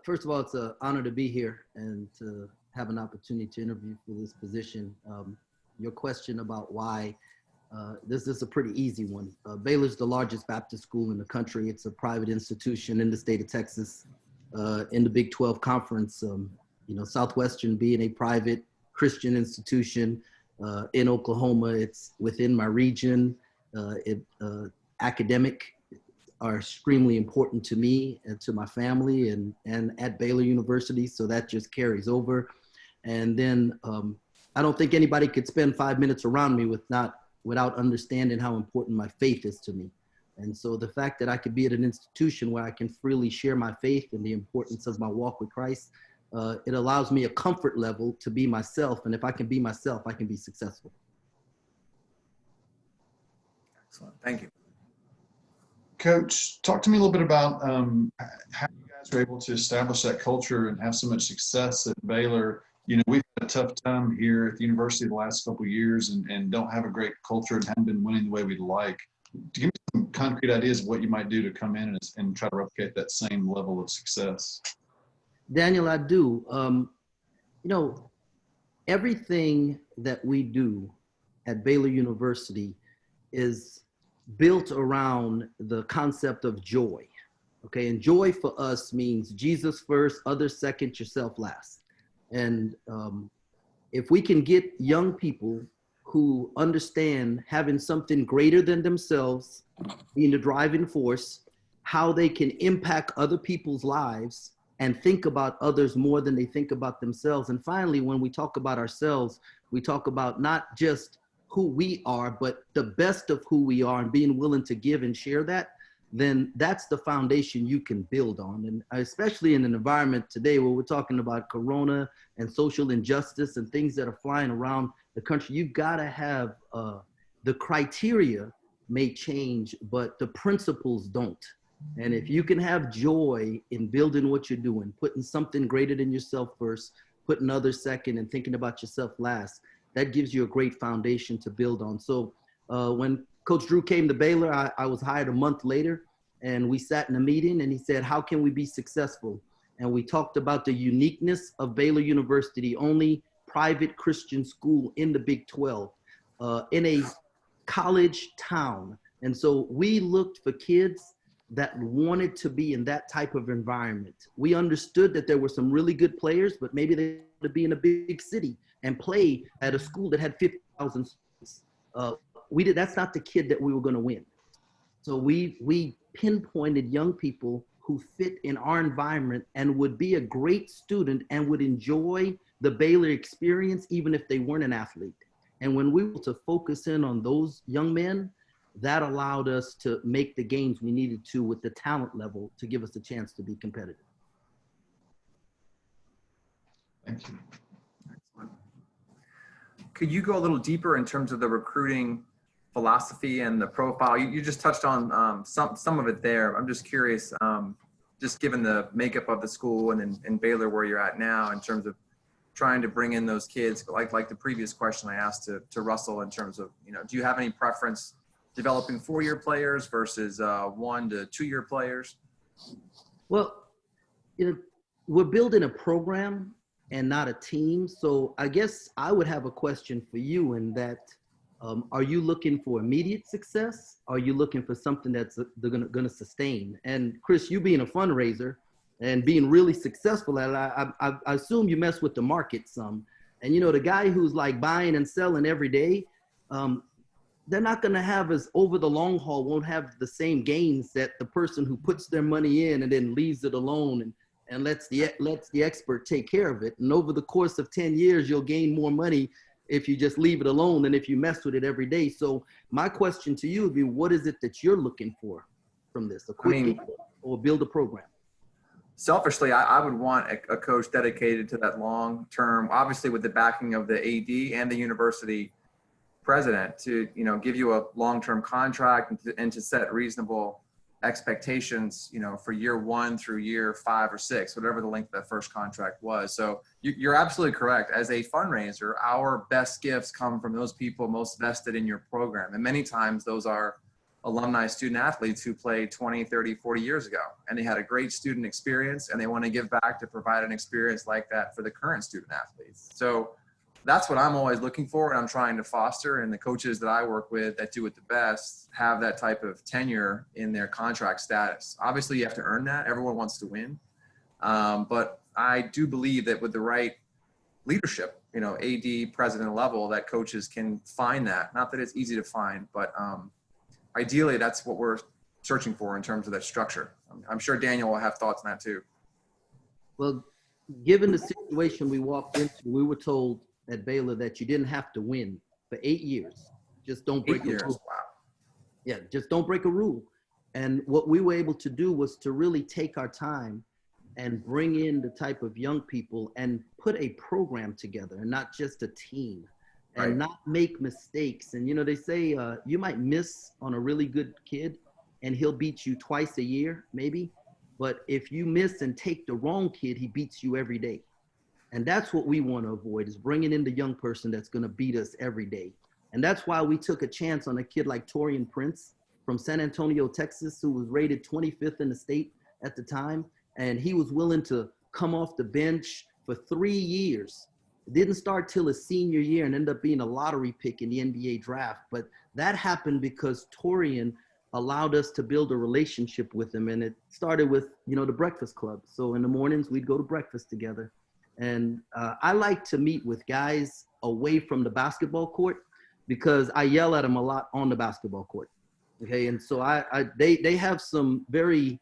first of all, it's an honor to be here and to have an opportunity to interview for this position. Your question about why, this is a pretty easy one. Baylor's the largest Baptist school in the country. It's a private institution in the state of Texas, in the Big 12 conference. Southwestern being a private Christian institution in Oklahoma, it's within my region. Academic are extremely important to me and to my family and at Baylor University. So that just carries over. And then I don't think anybody could spend 5 minutes around me without understanding how important my faith is to me. And so the fact that I could be at an institution where I can freely share my faith and the importance of my walk with Christ, it allows me a comfort level to be myself. And if I can be myself, I can be successful. Excellent. Thank you. Coach, talk to me a little bit about how you guys were able to establish that culture and have so much success at Baylor. We've had a tough time here at the university the last couple of years and don't have a great culture and haven't been winning the way we'd like. To give me some concrete ideas of what you might do to come in and try to replicate that same level of success. Daniel, I do. Everything that we do at Baylor University is built around the concept of joy. Okay, and joy for us means Jesus first, others second, yourself last. And if we can get young people who understand having something greater than themselves being the driving force, how they can impact other people's lives and think about others more than they think about themselves. And finally, when we talk about ourselves, we talk about not just who we are, but the best of who we are and being willing to give and share that, then that's the foundation you can build on. And especially in an environment today where we're talking about Corona and social injustice and things that are flying around the country, you've got to have the criteria may change, but the principles don't. And if you can have joy in building what you're doing, putting something greater than yourself first, putting others second, and thinking about yourself last, that gives you a great foundation to build on. So when Coach Drew came to Baylor, I was hired a month later, and we sat in a meeting, and he said, how can we be successful? And we talked about the uniqueness of Baylor University, only private Christian school in the Big 12, in a college town. And so we looked for kids that wanted to be in that type of environment. We understood that there were some really good players, but maybe they wanted to be in a big city and play at a school that had 50,000 students. That's not the kid that we were going to win. So we pinpointed young people who fit in our environment and would be a great student and would enjoy the Baylor experience even if they weren't an athlete. And when we were to focus in on those young men, that allowed us to make the gains we needed to with the talent level to give us a chance to be competitive. Thank you. Excellent. Could you go a little deeper in terms of the recruiting philosophy and the profile? You just touched on some of it there. I'm just curious, just given the makeup of the school and in Baylor where you're at now, in terms of trying to bring in those kids, like the previous question I asked to Russell, in terms of, do you have any preference developing 4-year players versus 1 to 2-year players? Well, we're building a program and not a team. So I guess I would have a question for you in that, are you looking for immediate success? Are you looking for something that's going to sustain? And Chris, you being a fundraiser and being really successful at it, I assume you mess with the market some. And, the guy who's like buying and selling every day, they're not going to have over the long haul, won't have the same gains that the person who puts their money in and then leaves it alone and lets the expert take care of it. And over the course of 10 years, you'll gain more money if you just leave it alone than if you mess with it every day. So my question to you would be, what is it that you're looking for from this? A quick game or build a program? Selfishly, I would want a coach dedicated to that long term, obviously with the backing of the AD and the university president, to give you a long-term contract and to set reasonable expectations, for year 1 through year 5 or 6, whatever the length of that first contract was. So you're absolutely correct. As a fundraiser, our best gifts come from those people most vested in your program. And many times those are alumni student athletes who played 20, 30, 40 years ago, and they had a great student experience and they want to give back to provide an experience like that for the current student athletes. So that's what I'm always looking for, and I'm trying to foster. And the coaches that I work with that do it the best have that type of tenure in their contract status. Obviously, you have to earn that. Everyone wants to win. But I do believe that with the right leadership, AD, president level, that coaches can find that. Not that it's easy to find, but ideally, that's what we're searching for in terms of that structure. I'm sure Daniel will have thoughts on that too. Well, given the situation we walked into, we were told at Baylor that you didn't have to win for 8 years. Just don't break a rule. Wow. Yeah, just don't break a rule. And what we were able to do was to really take our time and bring in the type of young people and put a program together and not just a team, and not make mistakes. And, they say you might miss on a really good kid and he'll beat you twice a year, maybe. But if you miss and take the wrong kid, he beats you every day. And that's what we want to avoid, is bringing in the young person that's going to beat us every day. And that's why we took a chance on a kid like Torian Prince from San Antonio, Texas, who was rated 25th in the state at the time. And he was willing to come off the bench for 3 years. It didn't start till his senior year and ended up being a lottery pick in the NBA draft. But that happened because Torian allowed us to build a relationship with him. And it started with, the Breakfast Club. So in the mornings, we'd go to breakfast together. And I like to meet with guys away from the basketball court because I yell at them a lot on the basketball court. Okay, and so they have some very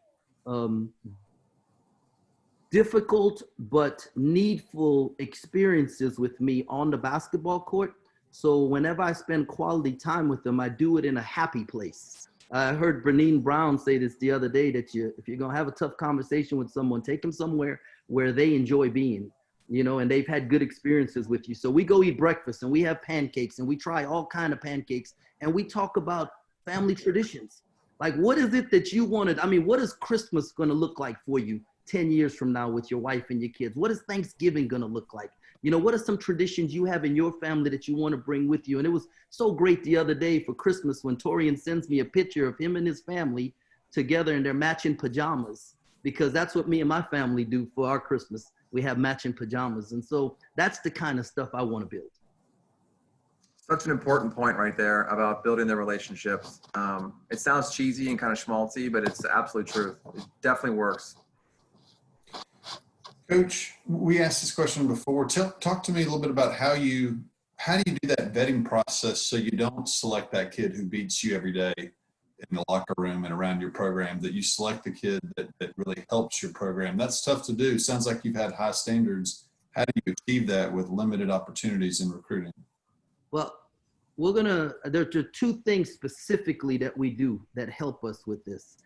difficult but needful experiences with me on the basketball court. So whenever I spend quality time with them, I do it in a happy place. I heard Bernine Brown say this the other day, that if you're gonna have a tough conversation with someone, take them somewhere where they enjoy being. And they've had good experiences with you. So we go eat breakfast and we have pancakes and we try all kind of pancakes and we talk about family traditions. Like, what is it that you wanted? I mean, what is Christmas going to look like for you 10 years from now with your wife and your kids? What is Thanksgiving going to look like? What are some traditions you have in your family that you want to bring with you? And it was so great the other day for Christmas when Torian sends me a picture of him and his family together in their matching pajamas, because that's what me and my family do for our Christmas. We have matching pajamas. And so that's the kind of stuff I want to build. Such an important point right there about building the relationships. It sounds cheesy and kind of schmaltzy, but it's the absolute truth. It definitely works. Coach, we asked this question before. Talk to me a little bit about how do you do that vetting process so you don't select that kid who beats you every day in the locker room and around your program, that you select the kid that really helps your program. That's tough to do. Sounds like you've had high standards. How do you achieve that with limited opportunities in recruiting? Well, there are two things specifically that we do that help us with this.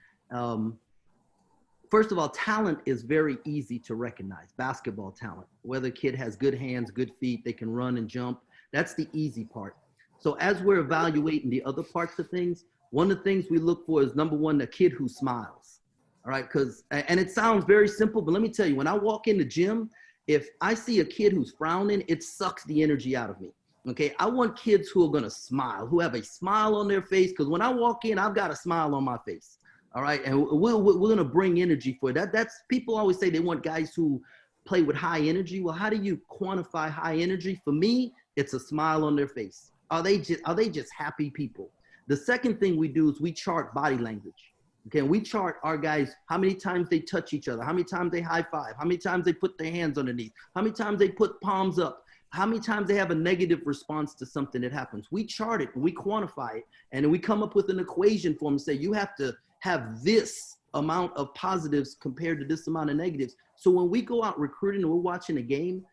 First of all, talent is very easy to recognize, basketball talent. Whether a kid has good hands, good feet, they can run and jump, that's the easy part. So as we're evaluating the other parts of things, one of the things we look for is, number one, the kid who smiles, all right? And it sounds very simple, but let me tell you, when I walk in the gym, if I see a kid who's frowning, it sucks the energy out of me, okay? I want kids who are gonna smile, who have a smile on their face, because when I walk in, I've got a smile on my face. All right, and we're going to bring energy for that. That's, people always say they want guys who play with high energy. Well, how do you quantify high energy? For me, it's a smile on their face. Are they just happy people? The second thing we do is we chart body language. Okay, we chart our guys, how many times they touch each other, how many times they high five, how many times they put their hands underneath, how many times they put palms up, how many times they have a negative response to something that happens. We chart it and we quantify it, and then we come up with an equation for them and say, you have to have this amount of positives compared to this amount of negatives. So when we go out recruiting and we're watching a game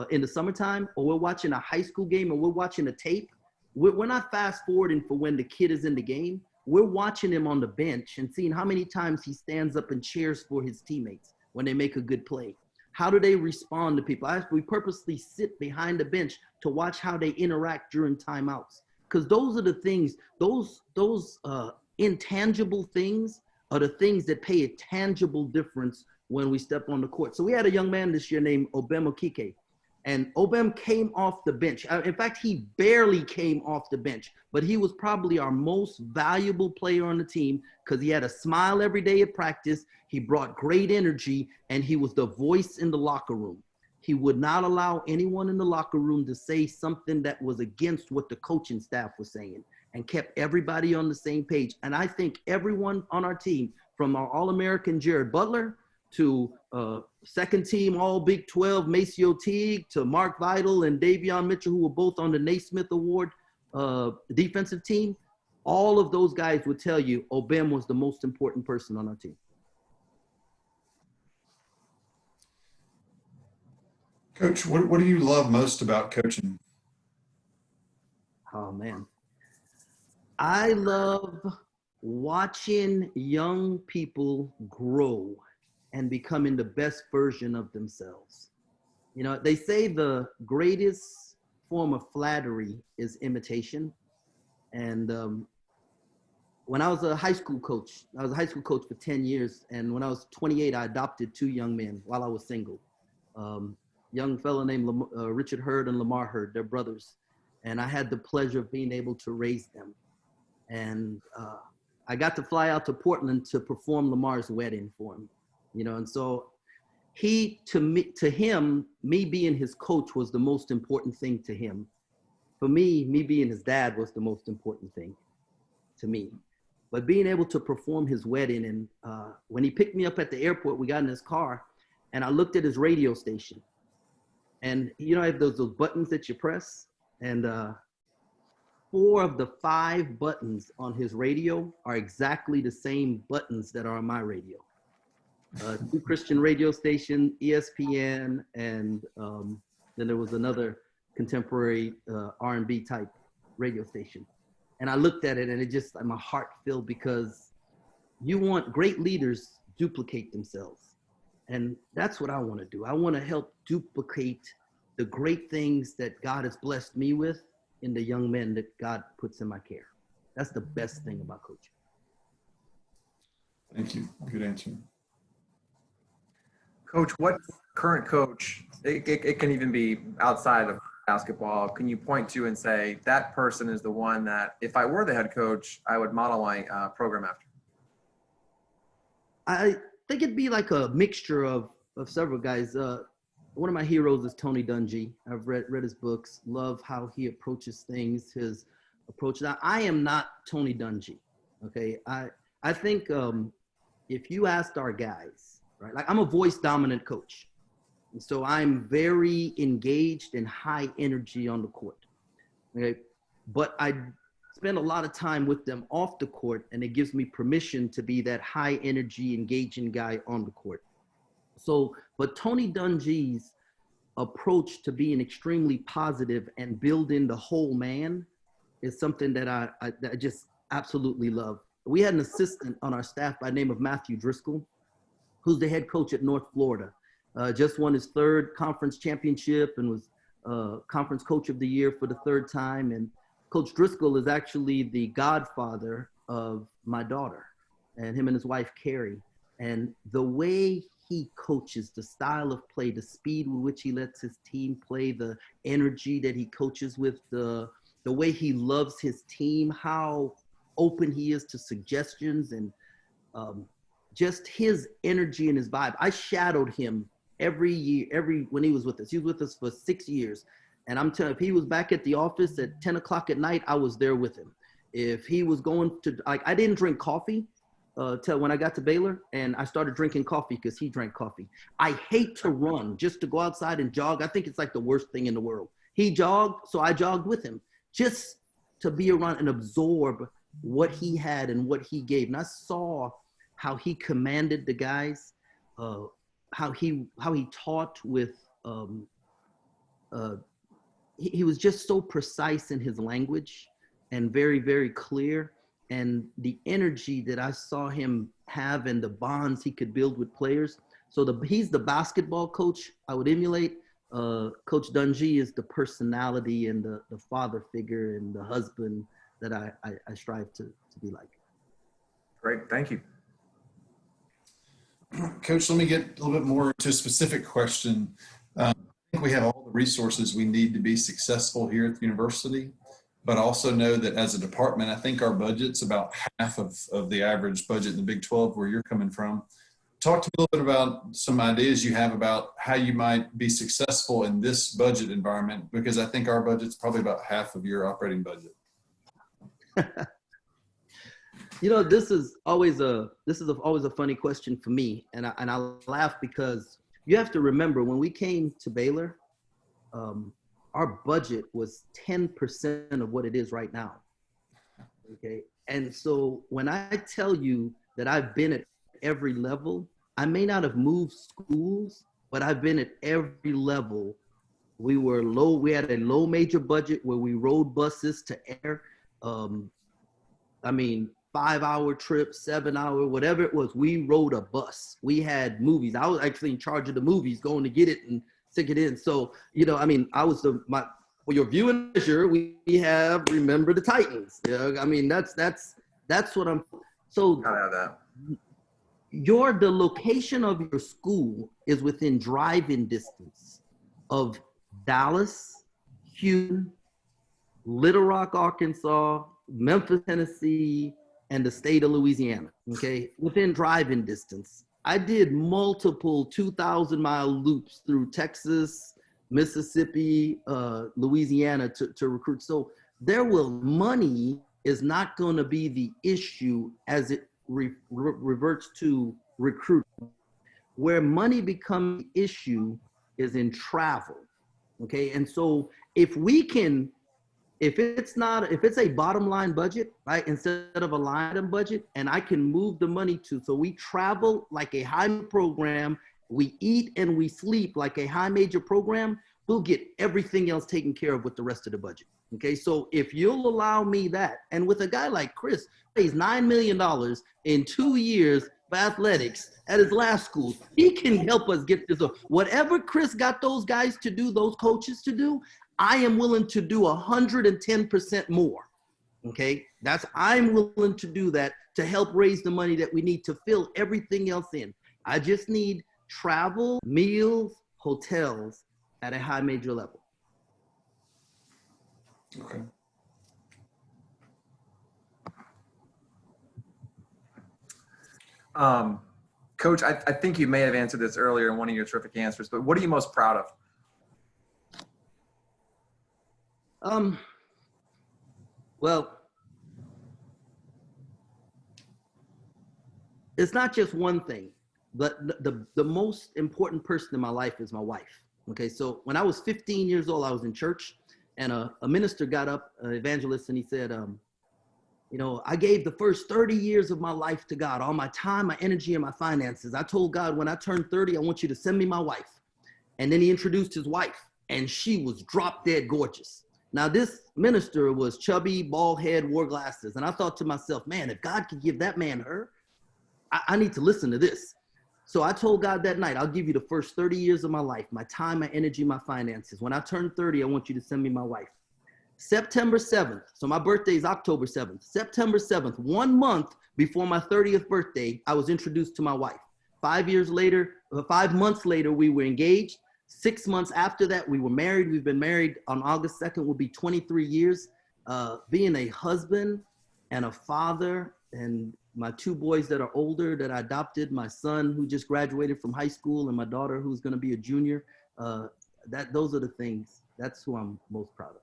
in the summertime, or we're watching a high school game, or we're watching a tape, we're not fast forwarding for when the kid is in the game. We're watching him on the bench and seeing how many times he stands up and cheers for his teammates when they make a good play. How do they respond to people? We purposely sit behind the bench to watch how they interact during timeouts. Because those are the things, those intangible things are the things that pay a tangible difference when we step on the court. So we had a young man this year named Obem Okike, and Obem came off the bench. In fact, he barely came off the bench, but he was probably our most valuable player on the team because he had a smile every day at practice. He brought great energy, and he was the voice in the locker room. He would not allow anyone in the locker room to say something that was against what the coaching staff was saying, and kept everybody on the same page. And I think everyone on our team, from our All-American Jared Butler to second team All Big 12 Maceo Teague to Mark Vidal and Davion Mitchell, who were both on the Naismith Award defensive team, all of those guys would tell you Obem was the most important person on our team. Coach, what do you love most about coaching? Oh, man. I love watching young people grow and becoming the best version of themselves. You know, they say the greatest form of flattery is imitation. And when I was a high school coach, for 10 years. And when I was 28, I adopted two young men while I was single. Young fellow named Richard Hurd and Lamar Hurd, they're brothers. And I had the pleasure of being able to raise them. And I got to fly out to Portland to perform Lamar's wedding for him, you know. And so to him, me being his coach was the most important thing to him. For me being his dad was the most important thing to me. But being able to perform his wedding, and when he picked me up at the airport, we got in his car, and I looked at his radio station. And you know, I have those buttons that you press, and 4 of the 5 buttons on his radio are exactly the same buttons that are on my radio. 2 Christian radio station, ESPN, and then there was another contemporary R&B type radio station. And I looked at it, and it just, my heart filled, because you want great leaders duplicate themselves. And that's what I want to do. I want to help duplicate the great things that God has blessed me with in the young men that God puts in my care. That's the best thing about coaching. Thank you. Good answer. Coach, what current coach, it can even be outside of basketball, can you point to and say, that person is the one that if I were the head coach, I would model my program after? I think it'd be like a mixture of several guys. One of my heroes is Tony Dungy. I've read his books, love how he approaches things, his approach. Now, I am not Tony Dungy, okay? I think if you asked our guys, right, like I'm a voice dominant coach. And so I'm very engaged and high energy on the court, okay? But spend a lot of time with them off the court, and it gives me permission to be that high energy, engaging guy on the court. So, but Tony Dungy's approach to being extremely positive and building the whole man is something that I just absolutely love. We had an assistant on our staff by the name of Matthew Driscoll, who's the head coach at North Florida. Just won his third conference championship and was conference coach of the year for the third time. And Coach Driscoll is actually the godfather of my daughter, and him and his wife, Carrie. And the way he coaches, the style of play, the speed with which he lets his team play, the energy that he coaches with, the way he loves his team, how open he is to suggestions, and just his energy and his vibe. I shadowed him every year, when he was with us. He was with us for 6 years. And I'm telling you, if he was back at the office at 10 o'clock at night, I was there with him. If he was going to, like, I didn't drink coffee till when I got to Baylor, and I started drinking coffee because he drank coffee. I hate to run, just to go outside and jog. I think it's like the worst thing in the world. He jogged, so I jogged with him, just to be around and absorb what he had and what he gave. And I saw how he commanded the guys, how he taught with, he was just so precise in his language and very, very clear. And the energy that I saw him have and the bonds he could build with players. So he's the basketball coach I would emulate. Coach Dungy is the personality and the father figure and the husband that I strive to be like. Great, thank you. Coach, let me get a little bit more to a specific question. I think we have all the resources we need to be successful here at the university, but also know that as a department, I think our budget's about half of the average budget in the Big 12 where you're coming from. Talk to me a little bit about some ideas you have about how you might be successful in this budget environment, because I think our budget's probably about half of your operating budget. You know, this is always a funny question for me, and I laugh because you have to remember when we came to Baylor, our budget was 10% of what it is right now. Okay, and so when I tell you that I've been at every level, I may not have moved schools, but I've been at every level. We had a low major budget where we rode buses to air. 5-hour trip, 7-hour, whatever it was, we rode a bus. We had movies. I was actually in charge of the movies, going to get it and stick it in. So, I was for your viewing pleasure, we have Remember the Titans. That's what I'm, so. Gotta have that. The location of your school is within driving distance of Dallas, Houston, Little Rock, Arkansas, Memphis, Tennessee, and the state of Louisiana, okay? Within driving distance. I did multiple 2,000-mile loops through Texas, Mississippi, Louisiana to recruit. So money is not gonna be the issue as it reverts to recruiting. Where money becomes the issue is in travel, okay? And so if it's a bottom line budget, right, instead of a line item budget, and I can move the money so we travel like a high program, we eat and we sleep like a high major program, we'll get everything else taken care of with the rest of the budget. Okay, so if you'll allow me that, and with a guy like Chris, pays $9 million in 2 years for athletics at his last school, he can help us get this. Whatever Chris got those guys to do, those coaches to do, I am willing to do 110% more. Okay, I'm willing to do that to help raise the money that we need to fill everything else in. I just need travel, meals, hotels at a high major level. Okay. Coach, I think you may have answered this earlier in one of your terrific answers, but what are you most proud of? Well, it's not just one thing, but the most important person in my life is my wife. Okay, so when I was 15 years old, I was in church, and a minister got up, an evangelist, and he said, I gave the first 30 years of my life to God, all my time, my energy, and my finances. I told God, when I turn 30, I want you to send me my wife. And then he introduced his wife, and she was drop dead gorgeous. Now, this minister was chubby, bald head, wore glasses. And I thought to myself, man, if God could give that man her, I need to listen to this. So I told God that night, I'll give you the first 30 years of my life, my time, my energy, my finances. When I turn 30, I want you to send me my wife. September 7th, so my birthday is October 7th. September 7th, 1 month before my 30th birthday, I was introduced to my wife. 5 months later, we were engaged. 6 months after that, we were married. We've been married on August 2nd, will be 23 years. Being a husband and a father, and my 2 boys that are older that I adopted, my son who just graduated from high school, and my daughter who's gonna be a junior. Those are the things, that's who I'm most proud of.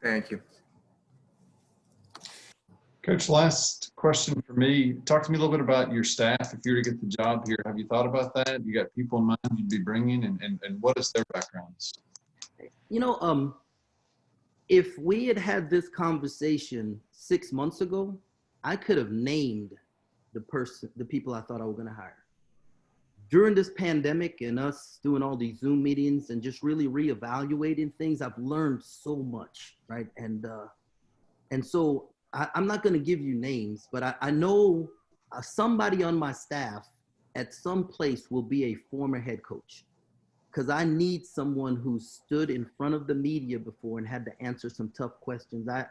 Thank you. Coach, last question for me. Talk to me a little bit about your staff. If you were to get the job here, have you thought about that? You got people in mind you'd be bringing, and what is their backgrounds? If we had had this conversation 6 months ago, I could have named the people I thought I was going to hire. During this pandemic and us doing all these Zoom meetings and just really reevaluating things, I've learned so much, right? And so I'm not going to give you names, but I know somebody on my staff at some place will be a former head coach, because I need someone who stood in front of the media before and had to answer some tough questions. I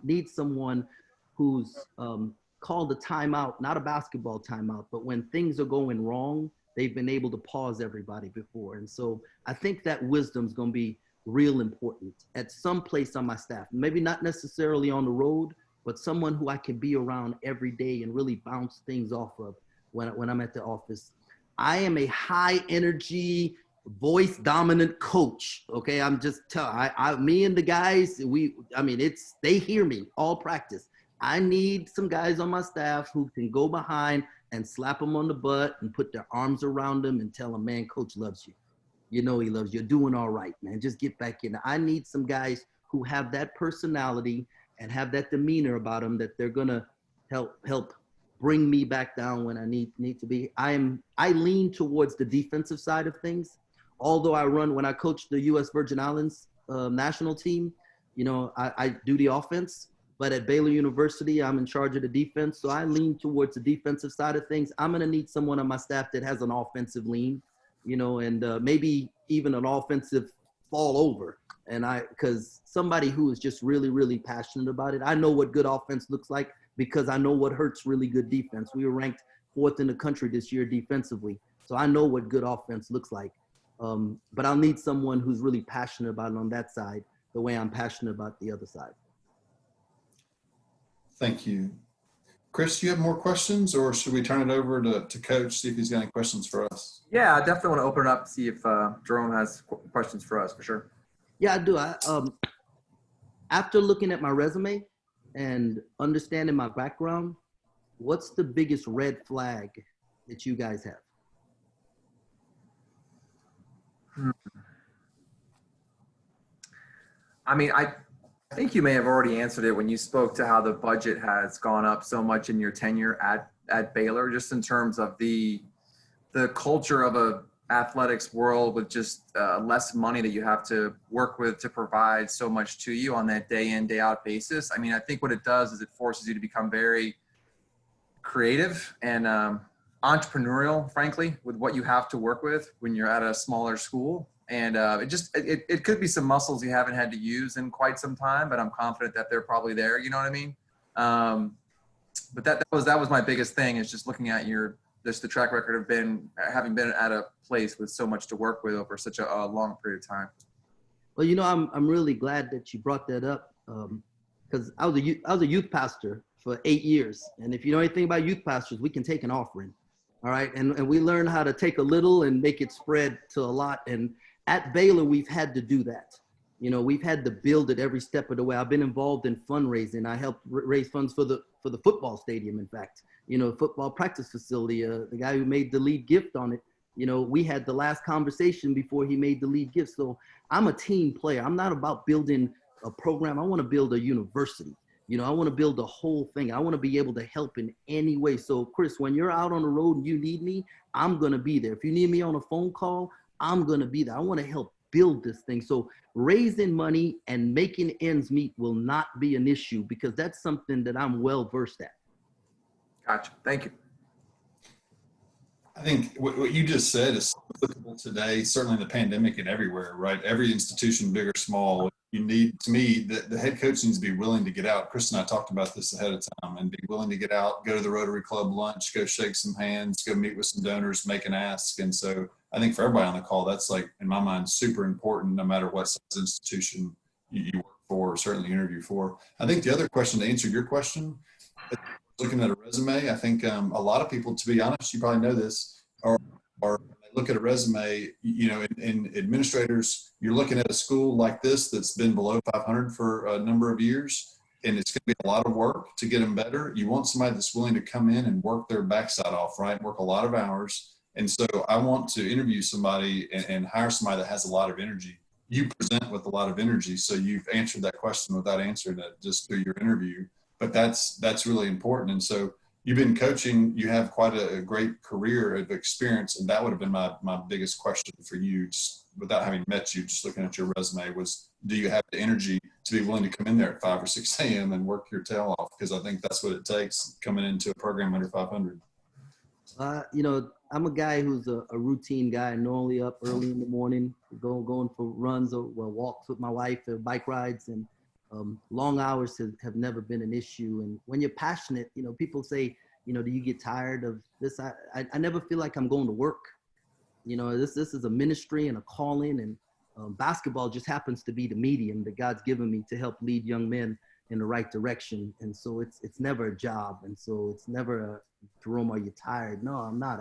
need someone who's called a timeout, not a basketball timeout, but when things are going wrong, they've been able to pause everybody before. And so I think that wisdom's going to be real important at some place on my staff. Maybe not necessarily on the road, but someone who I can be around every day and really bounce things off of when I'm at the office. I am a high energy, voice dominant coach. Okay. I'm just me and the guys, they hear me all practice. I need some guys on my staff who can go behind and slap them on the butt and put their arms around them and tell them, man, coach loves you. You know he loves you. You're doing all right, man. Just get back in. I need some guys who have that personality and have that demeanor about them that they're gonna help bring me back down when I need to be. I lean towards the defensive side of things. Although when I coach the U.S. Virgin Islands national team, I do the offense. But at Baylor University, I'm in charge of the defense. So I lean towards the defensive side of things. I'm going to need someone on my staff that has an offensive lean, and maybe even an offensive fall over. And because somebody who is just really, really passionate about it. I know what good offense looks like because I know what hurts really good defense. We were ranked 4th in the country this year defensively. So I know what good offense looks like. But I'll need someone who's really passionate about it on that side, the way I'm passionate about the other side. Thank you. Chris, do you have more questions, or should we turn it over to Coach, see if he's got any questions for us? Yeah, I definitely want to open it up, see if Jerome has questions for us, for sure. Yeah, I do. After looking at my resume and understanding my background, what's the biggest red flag that you guys have? I think you may have already answered it when you spoke to how the budget has gone up so much in your tenure at Baylor, just in terms of the culture of a athletics world with just less money that you have to work with to provide so much to you on that day in, day out basis. I think what it does is it forces you to become very creative and entrepreneurial, frankly, with what you have to work with when you're at a smaller school. And it could be some muscles you haven't had to use in quite some time, but I'm confident that they're probably there. You know what I mean? But that was my biggest thing, is just looking at the track record of having been at a place with so much to work with over such a long period of time. Well, I'm really glad that you brought that up, because I was a youth pastor for 8 years, and if you know anything about youth pastors, we can take an offering, all right, and we learn how to take a little and make it spread to a lot. And at Baylor, we've had to do that. We've had to build it every step of the way. I've been involved in fundraising. I helped raise funds for the football stadium, in fact, football practice facility. The guy who made the lead gift on it, we had the last conversation before he made the lead gift. So I'm a team player. I'm not about building a program. I want to build a university. I want to build the whole thing. I want to be able to help in any way. So Chris, when you're out on the road and you need me, I'm going to be there. If you need me on a phone call, I'm going to be there. I want to help build this thing. So raising money and making ends meet will not be an issue, because that's something that I'm well versed at. Gotcha. Thank you. I think what you just said is applicable today, certainly in the pandemic and everywhere, right? Every institution, big or small, you need, to me, the head coach needs to be willing to get out. Chris and I talked about this ahead of time, and be willing to get out, go to the Rotary Club lunch, go shake some hands, go meet with some donors, make an ask. And so I think for everybody on the call, that's, like, in my mind, super important, no matter what size institution you work for, or certainly interview for. I think the other question, to answer your question, looking at a resume, I think a lot of people, to be honest, you probably know this, are when they look at a resume, in administrators, you're looking at a school like this that's been below 500 for a number of years, and it's going to be a lot of work to get them better. You want somebody that's willing to come in and work their backside off, right? Work a lot of hours. And so I want to interview somebody and hire somebody that has a lot of energy. You present with a lot of energy, so you've answered that question without answering it just through your interview. But that's really important. And so you've been coaching, you have quite a great career of experience. And that would have been my biggest question for you, just without having met you, just looking at your resume, was, do you have the energy to be willing to come in there at 5 or 6 a.m. and work your tail off? Because I think that's what it takes coming into a program under 500. I'm a guy who's a routine guy, normally up early in the morning, going for runs or walks with my wife, or bike rides, and long hours have never been an issue. And when you're passionate, people say, do you get tired of this? I never feel like I'm going to work. This is a ministry and a calling, and basketball just happens to be the medium that God's given me to help lead young men in the right direction. And so it's never a job. And so it's never a, Jerome, are you tired? No, I'm not.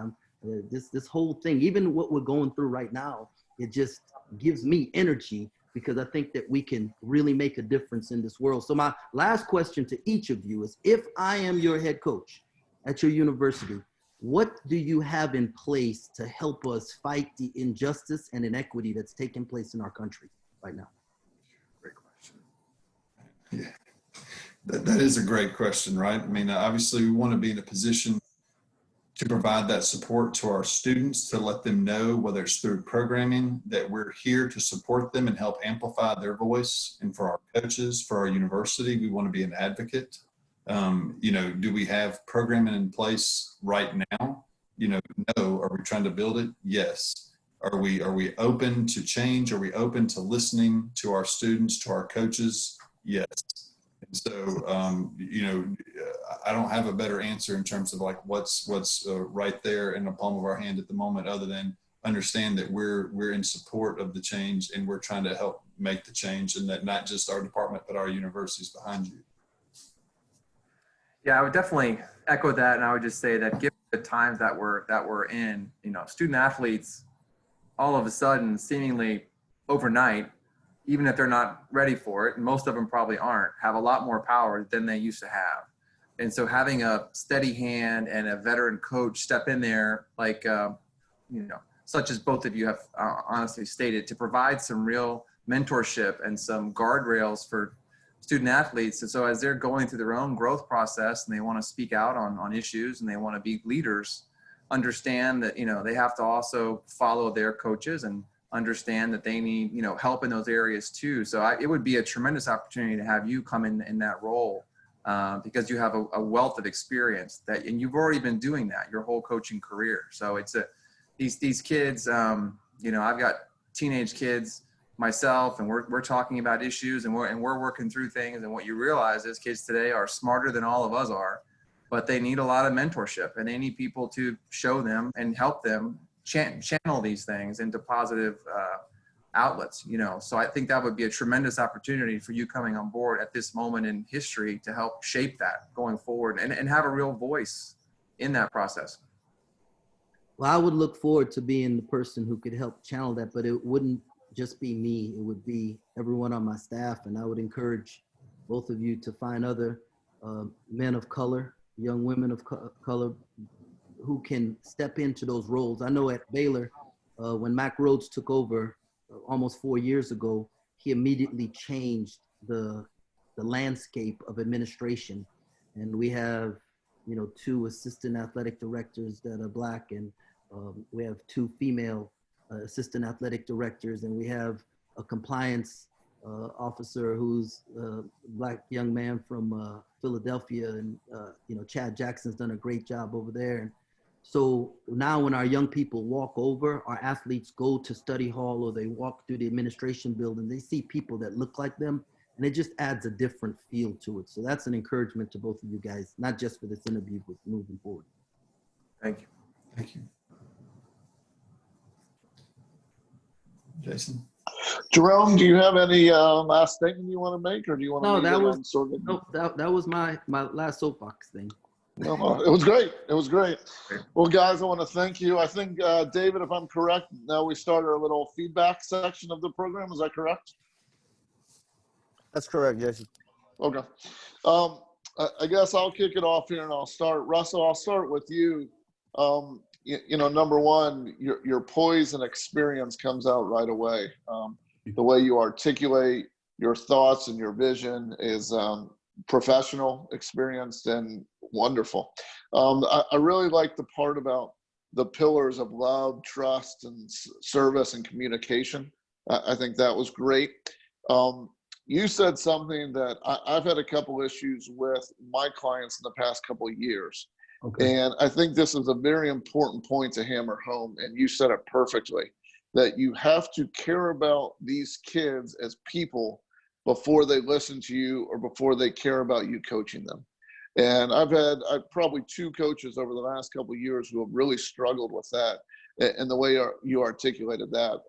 This whole thing, even what we're going through right now, it just gives me energy, because I think that we can really make a difference in this world. So my last question to each of you is, if I am your head coach at your university, what do you have in place to help us fight the injustice and inequity that's taking place in our country right now? Great question. Yeah, that is a great question, right? I mean, obviously we want to be in a position to provide that support to our students, to let them know, whether it's through programming, that we're here to support them and help amplify their voice. And for our coaches, for our university, we want to be an advocate. Do we have programming in place right now? No. Are we trying to build it? Yes. Are we open to change? Are we open to listening to our students, to our coaches? Yes. And so, I don't have a better answer in terms of like what's right there in the palm of our hand at the moment, other than understand that we're in support of the change, and we're trying to help make the change, and that not just our department, but our universities behind you. Yeah, I would definitely echo that. And I would just say that given the times that we're in, student athletes, all of a sudden, seemingly overnight, even if they're not ready for it, and most of them probably aren't, have a lot more power than they used to have. And so having a steady hand and a veteran coach step in there, like, such as both of you have honestly stated, to provide some real mentorship and some guardrails for student athletes. And so as they're going through their own growth process and they want to speak out on issues and they want to be leaders, understand that, they have to also follow their coaches and understand that they need, help in those areas too. So it would be a tremendous opportunity to have you come in that role, because you have a wealth of experience and you've already been doing that your whole coaching career. So it's these kids, I've got teenage kids myself, and we're talking about issues and we're working through things. And what you realize is kids today are smarter than all of us are, but they need a lot of mentorship, and they need people to show them and help them channel these things into positive outlets, So I think that would be a tremendous opportunity for you coming on board at this moment in history to help shape that going forward and have a real voice in that process. Well, I would look forward to being the person who could help channel that, but it wouldn't just be me. It would be everyone on my staff. And I would encourage both of you to find other men of color, young women of color, who can step into those roles. I know at Baylor, when Mack Rhodes took over almost 4 years ago, he immediately changed the the landscape of administration. And we have, 2 assistant athletic directors that are Black, and we have 2 female assistant athletic directors, and we have a compliance officer who's a Black young man from Philadelphia, and Chad Jackson's done a great job over there. And so now when our young people walk over, our athletes go to study hall or they walk through the administration building, they see people that look like them, and it just adds a different feel to it. So that's an encouragement to both of you guys, not just for this interview, but moving forward. Thank you. Thank you. Jason? Jerome, do you have any last statement you want to make, or do you want to No, leave that it was on sort of? no, that was my last soapbox thing. No, it was great. It was great. Well, guys, I want to thank you. I think, David, if I'm correct, now we start our little feedback section of the program. Is that correct? That's correct, Jason. Okay. I guess I'll kick it off here and I'll start. Russell, I'll start with you. Number one, your poise and experience comes out right away. The way you articulate your thoughts and your vision is professional, experienced, and wonderful. I really like the part about the pillars of love, trust, and service and communication. I think that was great. You said something that I've had a couple issues with my clients in the past couple of years. Okay. And I think this is a very important point to hammer home, and you said it perfectly, that you have to care about these kids as people before they listen to you or before they care about you coaching them. And I've probably 2 coaches over the last couple of years who have really struggled with that. And the way you articulated that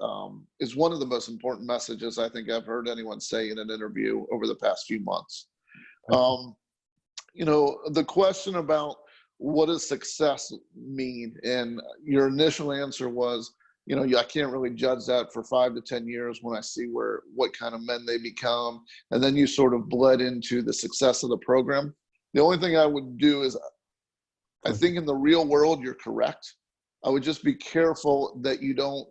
is one of the most important messages I think I've heard anyone say in an interview over the past few months. The question about what does success mean? And your initial answer was, I can't really judge that for 5 to 10 years when I see what kind of men they become. And then you sort of bled into the success of the program. The only thing I would do is, I think in the real world, you're correct. I would just be careful that you don't,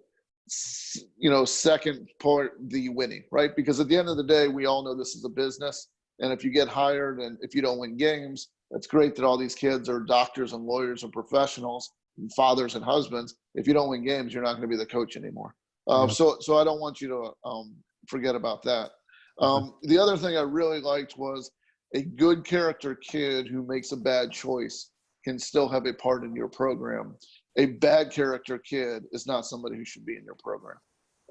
second part the winning, right? Because at the end of the day, we all know this is a business. And if you get hired and if you don't win games, it's great that all these kids are doctors and lawyers and professionals and fathers and husbands. If you don't win games, you're not going to be the coach anymore. So I don't want you to forget about that. The other thing I really liked was a good character kid who makes a bad choice can still have a part in your program. A bad character kid is not somebody who should be in your program.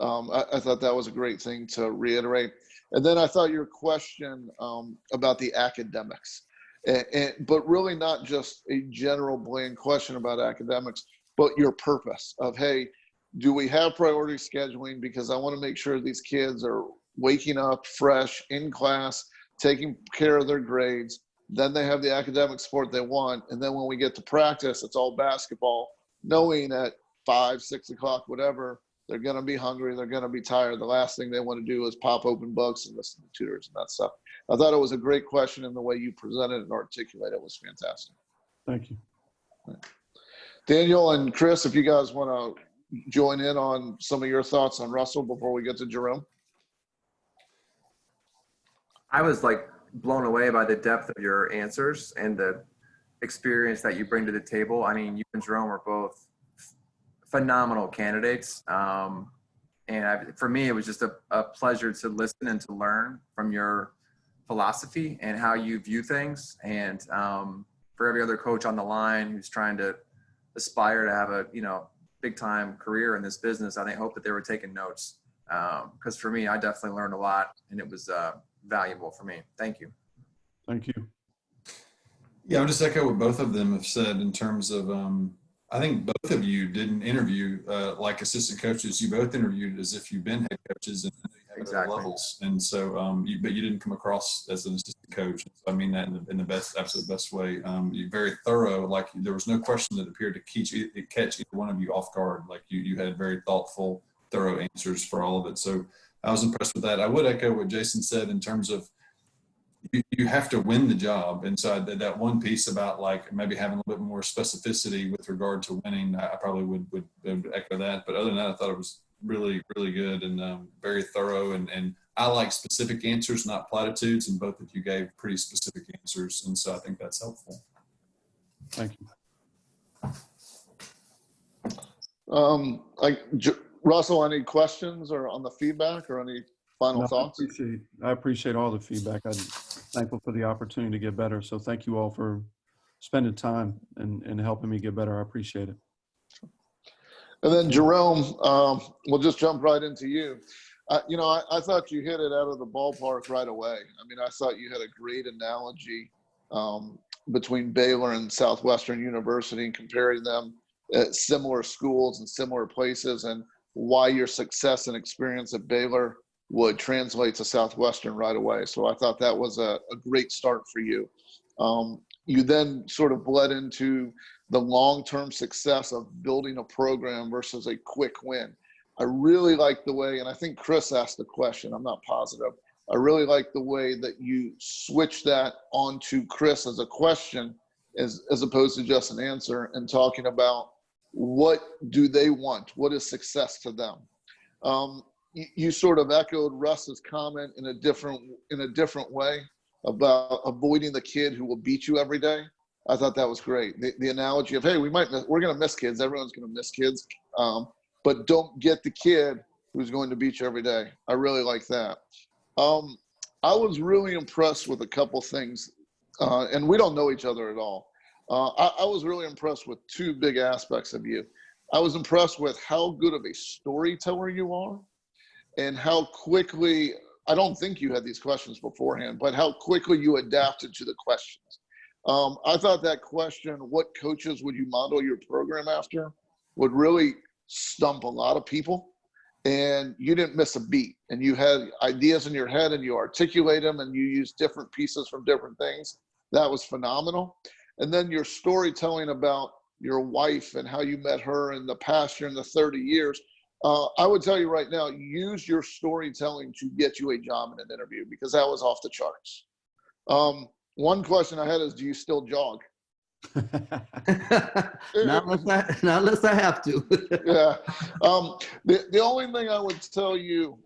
I thought that was a great thing to reiterate. And then I thought your question about the academics, but really not just a general bland question about academics, but your purpose of, hey, do we have priority scheduling? Because I want to make sure these kids are waking up fresh in class, taking care of their grades. Then they have the academic support they want. And then when we get to practice, it's all basketball, knowing at 5, 6 o'clock, whatever, they're going to be hungry. They're going to be tired. The last thing they want to do is pop open books and listen to tutors and that stuff. I thought it was a great question, and the way you presented and articulated it was fantastic. Thank you. Daniel and Chris, if you guys want to join in on some of your thoughts on Russell before we get to Jerome. I was blown away by the depth of your answers and the experience that you bring to the table. I mean, you and Jerome are both phenomenal candidates. For me, it was just a pleasure to listen and to learn from your philosophy and how you view things. And for every other coach on the line who's trying to aspire to have a, big time career in this business, I hope that they were taking notes. Because for me, I definitely learned a lot, and it was valuable for me. Thank you. Thank you. Yeah, I'll just echo what both of them have said in terms of, I think both of you didn't interview like assistant coaches. You both interviewed as if you've been head coaches and exactly. Levels. And so, but you didn't come across as an assistant coach. So I mean that in the best, absolute best way. You're very thorough. Like there was no question that appeared to catch either one of you off guard. Like you had very thoughtful, thorough answers for all of it. So I was impressed with that. I would echo what Jason said in terms of you have to win the job. And so that one piece about maybe having a little bit more specificity with regard to winning, I probably would echo that. But other than that, I thought it was really, really good and very thorough and I like specific answers, not platitudes, and both of you gave pretty specific answers, and so I think that's helpful. Thank you. Russell, any questions or on the feedback or any final No, thoughts? I appreciate all the feedback. I'm thankful for the opportunity to get better. So thank you all for spending time and helping me get better. I appreciate it. And then Jerome, we'll just jump right into you. I thought you hit it out of the ballpark right away. I mean, I thought you had a great analogy between Baylor and Southwestern University and comparing them at similar schools and similar places, and why your success and experience at Baylor would translate to Southwestern right away. So I thought that was a great start for you. You then sort of bled into the long-term success of building a program versus a quick win. I really like the way, and I think Chris asked the question, I'm not positive. I really like the way that you switch that onto Chris as a question as opposed to just an answer, and talking about what do they want? What is success to them? You sort of echoed Russ's comment in a different way about avoiding the kid who will beat you every day. I thought that was great. The analogy of, hey, we're going to miss kids. Everyone's going to miss kids. But don't get the kid who's going to beat you every day. I really like that. I was really impressed with a couple things, and we don't know each other at all. I was really impressed with two big aspects of you. I was impressed with how good of a storyteller you are, and how quickly, I don't think you had these questions beforehand, but how quickly you adapted to the questions. I thought that question, what coaches would you model your program after, would really stump a lot of people. And you didn't miss a beat, and you had ideas in your head and you articulate them and you use different pieces from different things. That was phenomenal. And then your storytelling about your wife and how you met her in the past year, in the 30 years. I would tell you right now, use your storytelling to get you a job in an interview, because that was off the charts. One question I had is, do you still jog? Not unless I have to. Yeah. The only thing I would tell you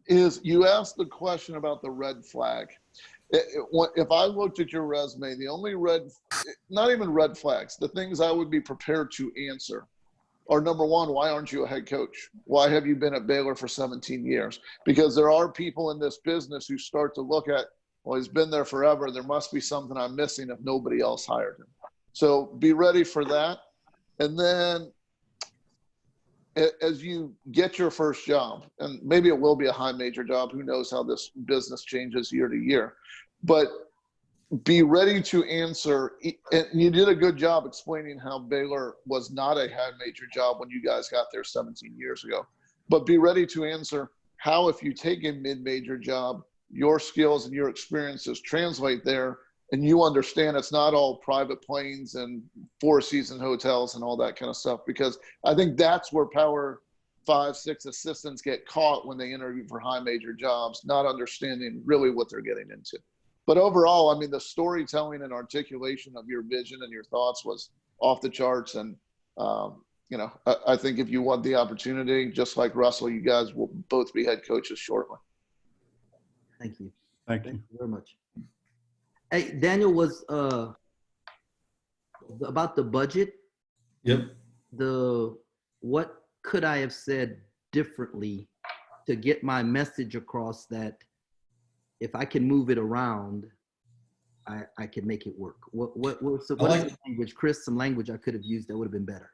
is, you asked the question about the red flag. If I looked at your resume, the only not even red flags, the things I would be prepared to answer are, number one, why aren't you a head coach? Why have you been at Baylor for 17 years? Because there are people in this business who start to look at, well, he's been there forever. There must be something I'm missing if nobody else hired him. So be ready for that. And then as you get your first job, and maybe it will be a high major job, who knows how this business changes year to year, but be ready to answer. And you did a good job explaining how Baylor was not a high major job when you guys got there 17 years ago. But be ready to answer how, if you take a mid-major job, your skills and your experiences translate there, and you understand it's not all private planes and four-season hotels and all that kind of stuff. Because I think that's where Power 5, 6 assistants get caught when they interview for high major jobs, not understanding really what they're getting into. But overall, I mean, the storytelling and articulation of your vision and your thoughts was off the charts. And, I think if you want the opportunity, just like Russell, you guys will both be head coaches shortly. Thank you. Thank you. Thank you very much. Hey, Daniel, was about the budget. Yep. What could I have said differently to get my message across, that if I can move it around, I can make it work? What is the language, Chris? Some language I could have used that would have been better.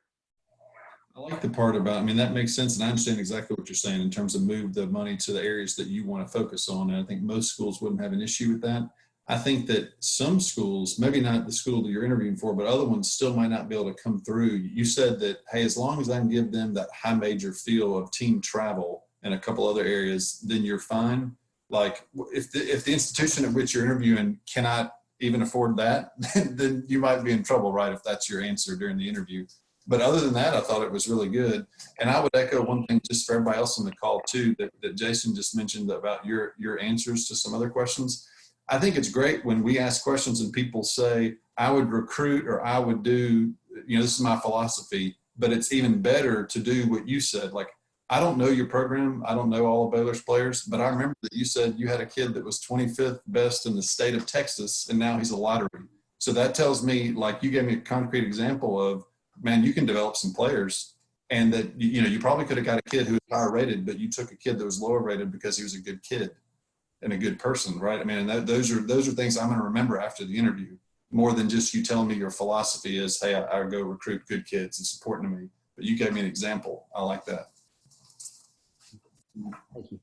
I like the part about, I mean, that makes sense. And I understand exactly what you're saying in terms of move the money to the areas that you want to focus on. And I think most schools wouldn't have an issue with that. I think that some schools, maybe not the school that you're interviewing for, but other ones still might not be able to come through. You said that, hey, as long as I can give them that high major feel of team travel and a couple other areas, then you're fine. Like if the institution at which you're interviewing cannot even afford that, then you might be in trouble, right? If that's your answer during the interview. But other than that, I thought it was really good. And I would echo one thing just for everybody else on the call too, that Jason just mentioned about your answers to some other questions. I think it's great when we ask questions and people say, I would recruit, or I would do, this is my philosophy, but it's even better to do what you said. Like, I don't know your program. I don't know all of Baylor's players, but I remember that you said you had a kid that was 25th best in the state of Texas, and now he's a lottery. So that tells me, like, you gave me a concrete example of, man, you can develop some players, and that, you know, you probably could have got a kid who was higher rated, but you took a kid that was lower rated because he was a good kid and a good person, right? I mean, and those are things I'm going to remember after the interview, more than just you telling me your philosophy is, hey, I go recruit good kids. It's important to me. But you gave me an example. I like that. Thank you.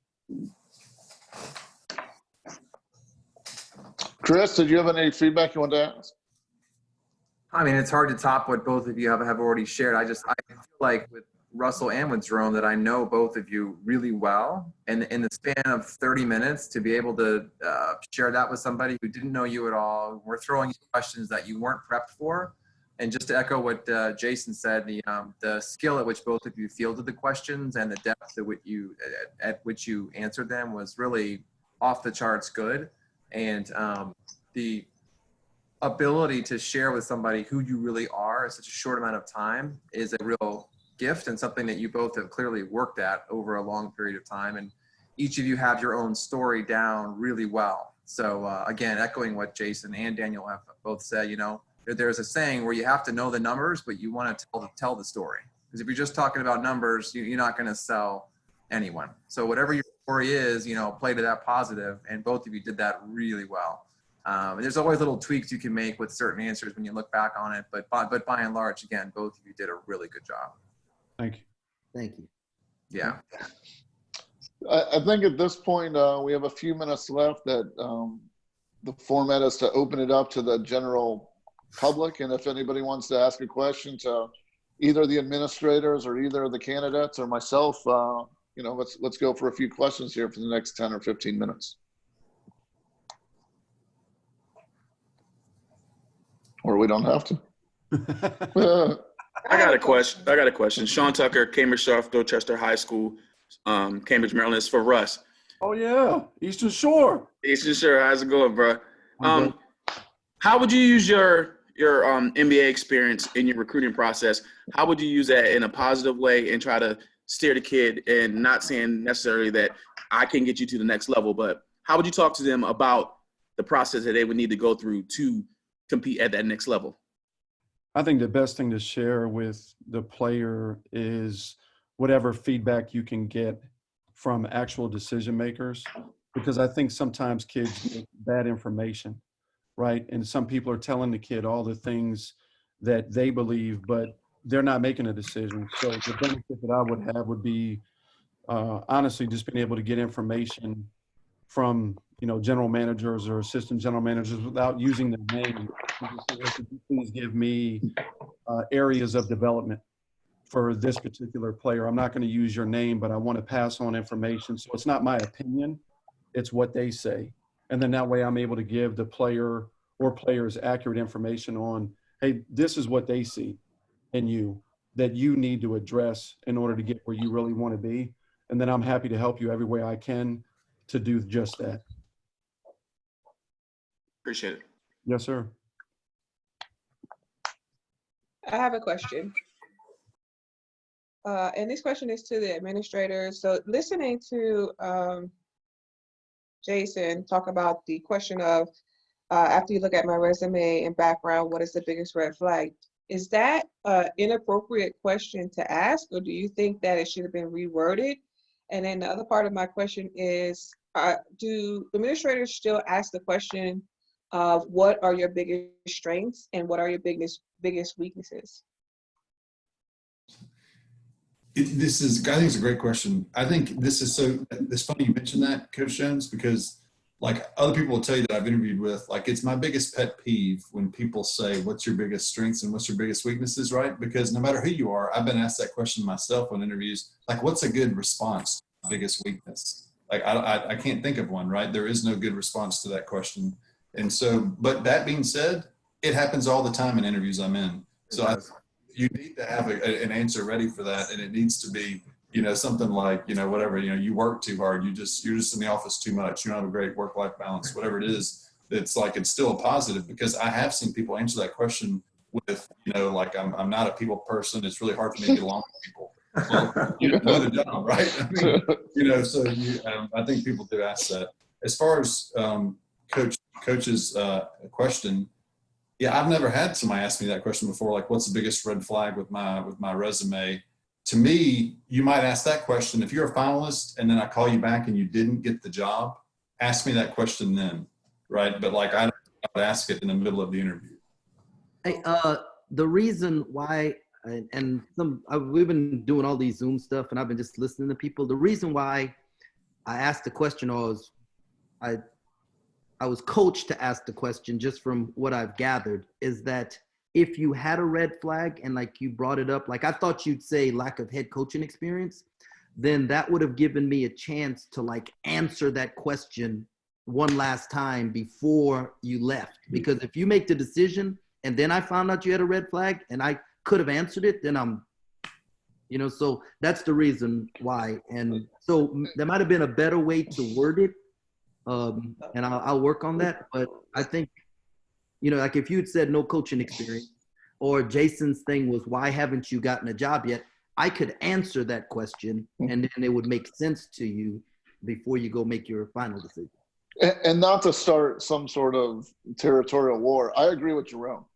Chris, did you have any feedback you want to ask? I mean, it's hard to top what both of you have already shared. I feel like with Russell and with Jerome that I know both of you really well. And in the span of 30 minutes to be able to share that with somebody who didn't know you at all, we're throwing you questions that you weren't prepped for. And just to echo what Jason said, the skill at which both of you fielded the questions and the depth at which you answered them was really off the charts good. And the ability to share with somebody who you really are in such a short amount of time is a real gift and something that you both have clearly worked at over a long period of time. And each of you have your own story down really well. So again, echoing what Jason and Daniel have both said, you know, there's a saying where you have to know the numbers, but you want to tell the story. Because if you're just talking about numbers, you're not going to sell anyone. So whatever your story is, you know, play to that positive, and both of you did that really well. And there's always little tweaks you can make with certain answers when you look back on it, but by and large, again, both of you did a really good job. Thank you. Thank you. Yeah. I think at this point, we have a few minutes left. That the format is to open it up to the general public, and if anybody wants to ask a question to either the administrators or either of the candidates or myself, you know, let's go for a few questions here for the next 10 or 15 minutes. Or we don't have to. I got a question. Sean Tucker, Cambridge South Dorchester High School, Cambridge, Maryland. Is for Russ. Oh yeah, Eastern Shore. Eastern Shore, how's it going, bro? How would you use your MBA experience in your recruiting process? How would you use that in a positive way and try to steer the kid, and not saying necessarily that I can get you to the next level, but how would you talk to them about the process that they would need to go through to compete at that next level? I think the best thing to share with the player is whatever feedback you can get from actual decision makers, because I think sometimes kids get bad information, right? And some people are telling the kid all the things that they believe, but they're not making a decision. So the benefit that I would have would be honestly just being able to get information from, you know, general managers or assistant general managers without using their name. Please give me areas of development for this particular player. I'm not going to use your name, but I want to pass on information. So it's not my opinion, it's what they say. And then that way I'm able to give the player or players accurate information on, hey, this is what they see in you that you need to address in order to get where you really want to be. And then I'm happy to help you every way I can to do just that. Appreciate it. Yes, sir. I have a question. And this question is to the administrators. So listening to Jason talk about the question of, after you look at my resume and background, what is the biggest red flag? Is that an inappropriate question to ask, or do you think that it should have been reworded? And then the other part of my question is, do administrators still ask the question of what are your biggest strengths and what are your biggest weaknesses? I think it's a great question. I think it's funny you mentioned that, Coach Jones, because like other people will tell you that I've interviewed with, like it's my biggest pet peeve when people say, what's your biggest strengths and what's your biggest weaknesses, right? Because no matter who you are, I've been asked that question myself on interviews, like what's a good response to my biggest weakness? Like I can't think of one, right? There is no good response to that question. And so, but that being said, it happens all the time in interviews I'm in. So you need to have an answer ready for that. And it needs to be, you know, something like, you know, whatever, you know, you work too hard, you're just in the office too much, you don't have a great work-life balance, whatever it is. It's like, it's still a positive, because I have seen people answer that question with, you know, like I'm not a people person. It's really hard for me to get along with people. well, you know the job, right? I mean, you know, so I think people do ask that. As far as coach's question, yeah, I've never had somebody ask me that question before. Like, what's the biggest red flag with my resume? To me, you might ask that question if you're a finalist, and then I call you back and you didn't get the job. Ask me that question then, right? But like, I would ask it in the middle of the interview. Hey, the reason why, we've been doing all these Zoom stuff, and I've been just listening to people. The reason why I asked the question was, I was coached to ask the question, just from what I've gathered, is that if you had a red flag and like you brought it up, like I thought you'd say lack of head coaching experience, then that would have given me a chance to like answer that question one last time before you left. Because if you make the decision and then I found out you had a red flag and I could have answered it, then I'm, you know, so that's the reason why. And so there might have been a better way to word it. And I'll work on that. But I think, you know, like if you'd said no coaching experience, or Jason's thing was, why haven't you gotten a job yet? I could answer that question and then it would make sense to you before you go make your final decision. And not to start some sort of territorial war, I agree with Jerome.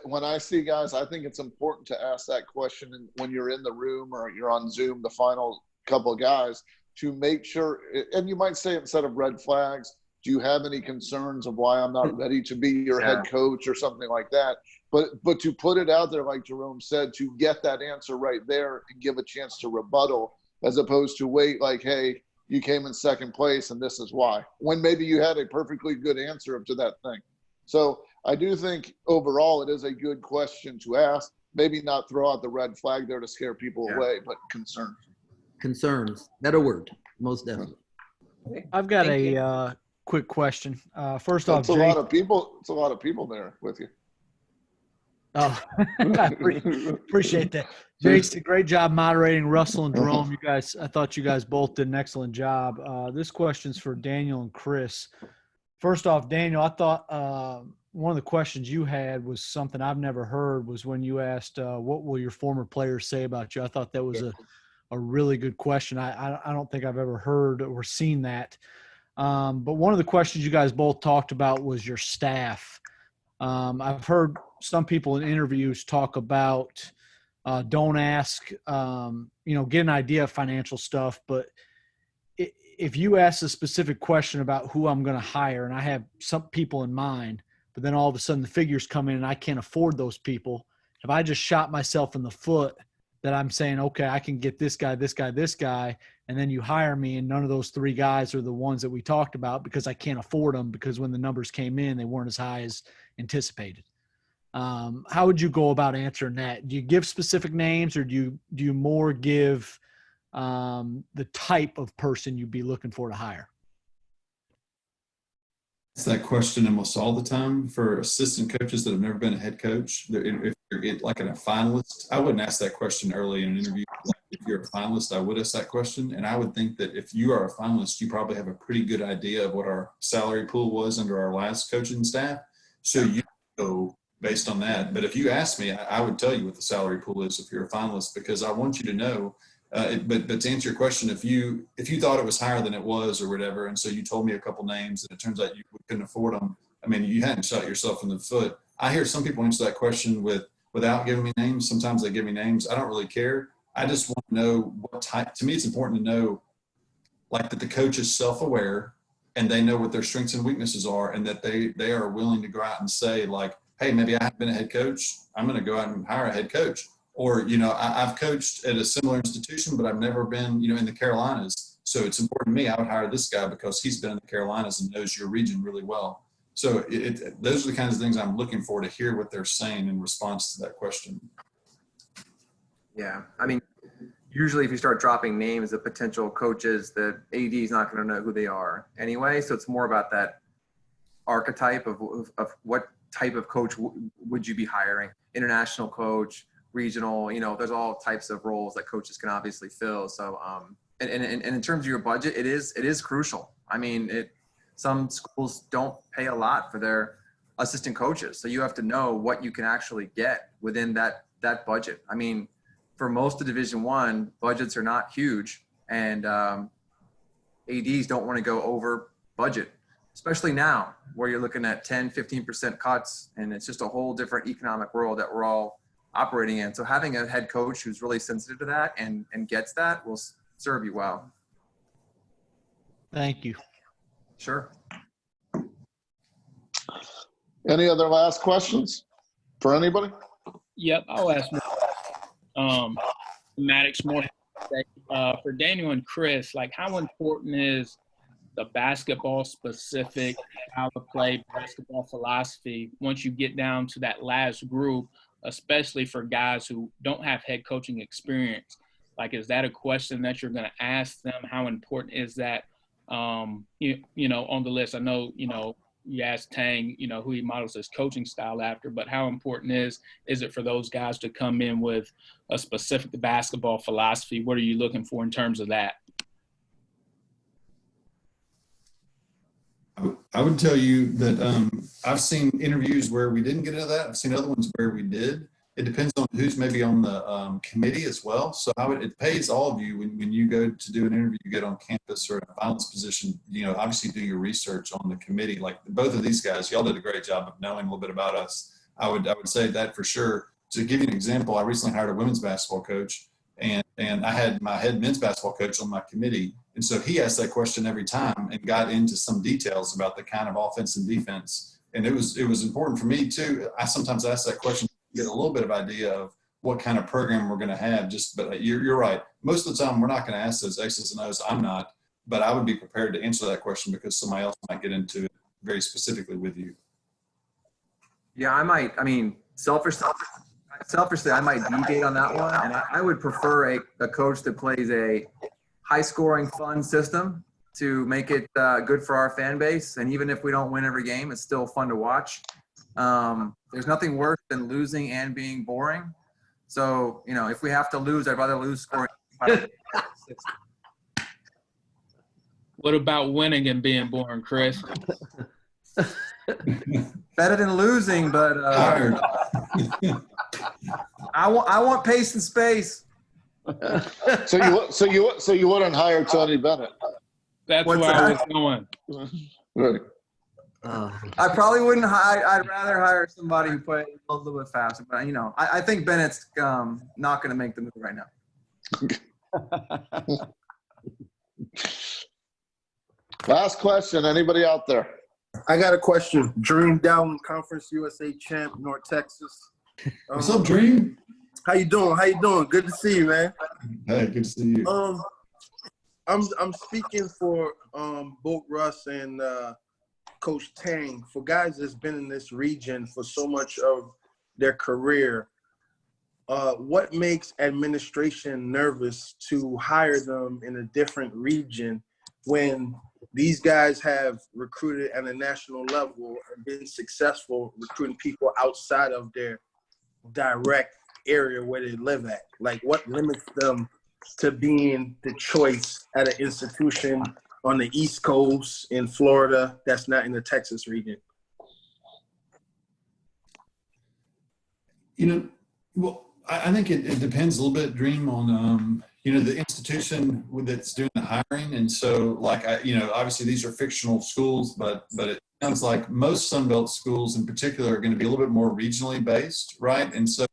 When I see guys, I think it's important to ask that question when you're in the room or you're on Zoom, the final couple of guys, to make sure, and you might say instead of red flags, do you have any concerns of why I'm not ready to be your head coach or something like that? But to put it out there, like Jerome said, to get that answer right there and give a chance to rebuttal, as opposed to wait like, hey, you came in second place and this is why, when maybe you had a perfectly good answer to that thing. So I do think overall it is a good question to ask. Maybe not throw out the red flag there to scare people away, but concerns. Concerns, better word, most definitely. I've got a quick question. First off, it's a lot of people. It's a lot of people there with you. Oh, I appreciate that. Jason, great job moderating. Russell and Jerome, you guys, I thought you guys both did an excellent job. This question's for Daniel and Chris. First off, Daniel, I thought one of the questions you had was something I've never heard, was when you asked, what will your former players say about you? I thought that was a really good question. I don't think I've ever heard or seen that. But one of the questions you guys both talked about was your staff. I've heard some people in interviews talk about don't ask, get an idea of financial stuff. But if you ask a specific question about who I'm going to hire, and I have some people in mind, but then all of a sudden the figures come in and I can't afford those people, if I just shot myself in the foot that I'm saying, okay, I can get this guy, this guy, this guy, and then you hire me and none of those three guys are the ones that we talked about because I can't afford them, because when the numbers came in, they weren't as high as anticipated. How would you go about answering that? Do you give specific names, or do you more give the type of person you'd be looking for to hire? It's that question almost all the time for assistant coaches that have never been a head coach. If you're like a finalist, I wouldn't ask that question early in an interview. Like if you're a finalist, I would ask that question. And I would think that if you are a finalist, you probably have a pretty good idea of what our salary pool was under our last coaching staff. So you go based on that. But if you ask me, I would tell you what the salary pool is if you're a finalist, because I want you to know. But to answer your question, if you thought it was higher than it was or whatever, and so you told me a couple names and it turns out you couldn't afford them, I mean, you hadn't shot yourself in the foot. I hear some people answer that question without giving me names. Sometimes they give me names. I don't really care. I just want to know what type. To me, it's important to know, like, that the coach is self-aware and they know what their strengths and weaknesses are, and that they are willing to go out and say, like, hey, maybe I haven't been a head coach. I'm going to go out and hire a head coach. Or, I've coached at a similar institution, but I've never been, in the Carolinas. So it's important to me. I would hire this guy because he's been in the Carolinas and knows your region really well. So those are the kinds of things I'm looking for, to hear what they're saying in response to that question. Yeah. I mean, usually if you start dropping names of potential coaches, the AD is not going to know who they are anyway. So it's more about that archetype of what type of coach would you be hiring? International coach, regional, there's all types of roles that coaches can obviously fill. So, and in terms of your budget, it is crucial. I mean, some schools don't pay a lot for their assistant coaches. So you have to know what you can actually get within that budget. I mean, for most of Division I, budgets are not huge, and ADs don't want to go over budget, especially now where you're looking at 10, 15% cuts, and it's just a whole different economic world that we're all operating in. So having a head coach who's really sensitive to that and gets that will serve you well. Thank you. Sure. Any other last questions for anybody? Yep, I'll ask Maddox more. For Daniel and Chris, like how important is the basketball specific how to play basketball philosophy once you get down to that last group, especially for guys who don't have head coaching experience? Like, is that a question that you're going to ask them? How important is that, you know, on the list? I know, you know, you asked Tang, you know, who he models his coaching style after, but how important is it for those guys to come in with a specific basketball philosophy? What are you looking for in terms of that? I would tell you that I've seen interviews where we didn't get into that. I've seen other ones where we did. It depends on who's maybe on the committee as well. So it pays all of you when you go to do an interview, you get on campus or in a finalist position, you know, obviously do your research on the committee. Like both of these guys, y'all did a great job of knowing a little bit about us. I would say that for sure. To give you an example, I recently hired a women's basketball coach, and I had my head men's basketball coach on my committee. And so he asked that question every time and got into some details about the kind of offense and defense. And it was important for me too. I sometimes ask that question to get a little bit of idea of what kind of program we're going to have. But you're right. Most of the time we're not going to ask those X's and O's. I'm not, but I would be prepared to answer that question because somebody else might get into it very specifically with you. Yeah, I might. I mean, selfishly, I might deviate on that one, and I would prefer a coach that plays a high-scoring, fun system to make it good for our fan base. And even if we don't win every game, it's still fun to watch. There's nothing worse than losing and being boring. So, you know, if we have to lose, I'd rather lose scoring. What about winning and being boring, Chris? Better than losing, but I want pace and space. So you wouldn't hire Tony Bennett? That's where I was going. Right. I probably wouldn't hire. I'd rather hire somebody who plays a little bit faster. But you know, I think Bennett's not going to make the move right now. Last question. Anybody out there? I got a question. Dream Down Conference USA champ, North Texas. What's up, Dream? How you doing? How you doing? Good to see you, man. Hey, good to see you. I'm speaking for both Russ and Coach Tang, for guys that's been in this region for so much of their career. What makes administration nervous to hire them in a different region when these guys have recruited at a national level and been successful recruiting people outside of their direct area where they live at? Like, what limits them to being the choice at an institution on the East Coast in Florida that's not in the Texas region? You know, well, I think it depends a little bit, Dream, on you know, the institution that's doing the hiring. And so, like, you know, obviously these are fictional schools, but it sounds like most Sunbelt schools in particular are going to be a little bit more regionally based, right? And so,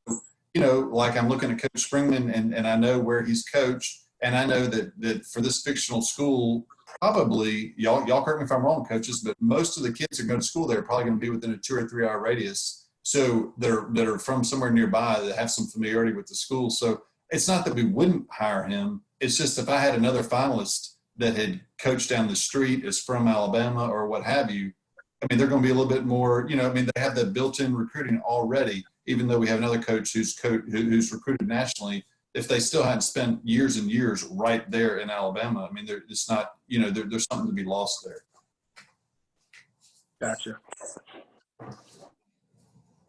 you know, like I'm looking at Coach Springmann and I know where he's coached, and I know that for this fictional school, probably, y'all correct me if I'm wrong, coaches, but most of the kids that go to school there are probably going to be within a 2 or 3 hour radius. So that are from somewhere nearby that have some familiarity with the school. So it's not that we wouldn't hire him. It's just if I had another finalist that had coached down the street, is from Alabama or what have you, I mean, they're going to be a little bit more, you know, I mean, they have that built-in recruiting already, even though we have another coach who's recruited nationally. If they still hadn't spent years and years right there in Alabama, I mean, it's not, you know, there's something to be lost there. Gotcha.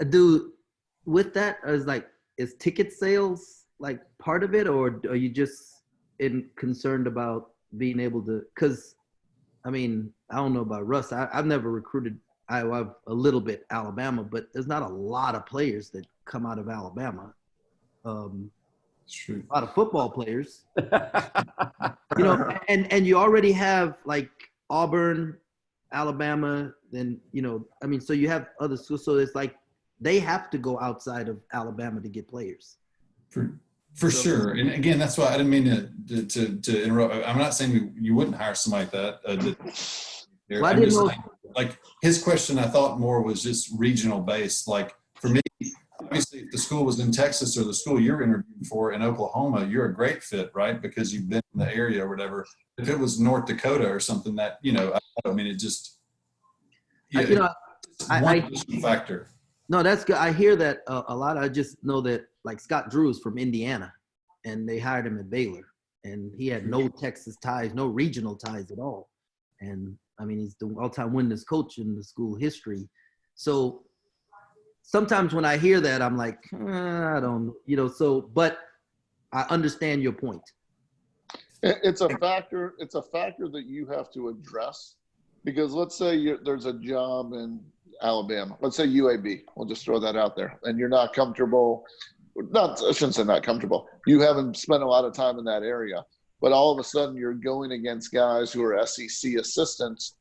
Dude, with that, is ticket sales like part of it, or are you just concerned about being able to? Because, I mean, I don't know about Russ. I've never recruited. I've a little bit Alabama, but there's not a lot of players that come out of Alabama. true. A lot of football players. You know, and you already have like Auburn, Alabama, then, you know, I mean, so you have other schools. So it's like they have to go outside of Alabama to get players. For sure. And again, that's why I didn't mean to interrupt. I'm not saying you wouldn't hire somebody like that. Well, I didn't know. Like his question, I thought more was just regional based. Like for me, obviously, if the school was in Texas or the school you're interviewing for in Oklahoma, you're a great fit, right? Because you've been in the area or whatever. If it was North Dakota or something that, you know, I mean, it just, yeah, You know, one factor. No, that's good. I hear that a lot. I just know that like Scott Drew is from Indiana, and they hired him at Baylor, and he had no Texas ties, no regional ties at all. And I mean, he's the all-time winningest coach in the school history. So sometimes when I hear that, I'm like, I don't, you know. So, but I understand your point. It's a factor. It's a factor that you have to address, because let's say there's a job in Alabama. Let's say UAB. We'll just throw that out there, and you're not comfortable. I shouldn't say not comfortable. You haven't spent a lot of time in that area, but all of a sudden you're going against guys who are SEC assistants.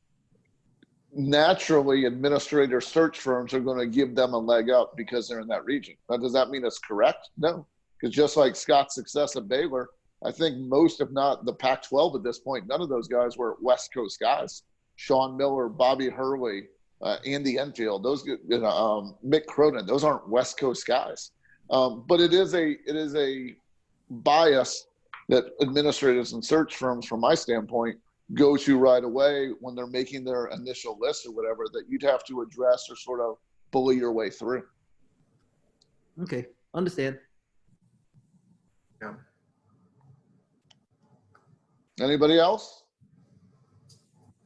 Naturally, administrator search firms are going to give them a leg up because they're in that region. Now, does that mean it's correct? No, because just like Scott's success at Baylor, I think most, if not the Pac-12 at this point, none of those guys were West Coast guys. Sean Miller, Bobby Hurley, Andy Enfield, those, Mick Cronin, those aren't West Coast guys. But it is a bias that administrators and search firms, from my standpoint, go to right away when they're making their initial list or whatever, that you'd have to address or sort of bully your way through. Okay, understand. Yeah. Anybody else?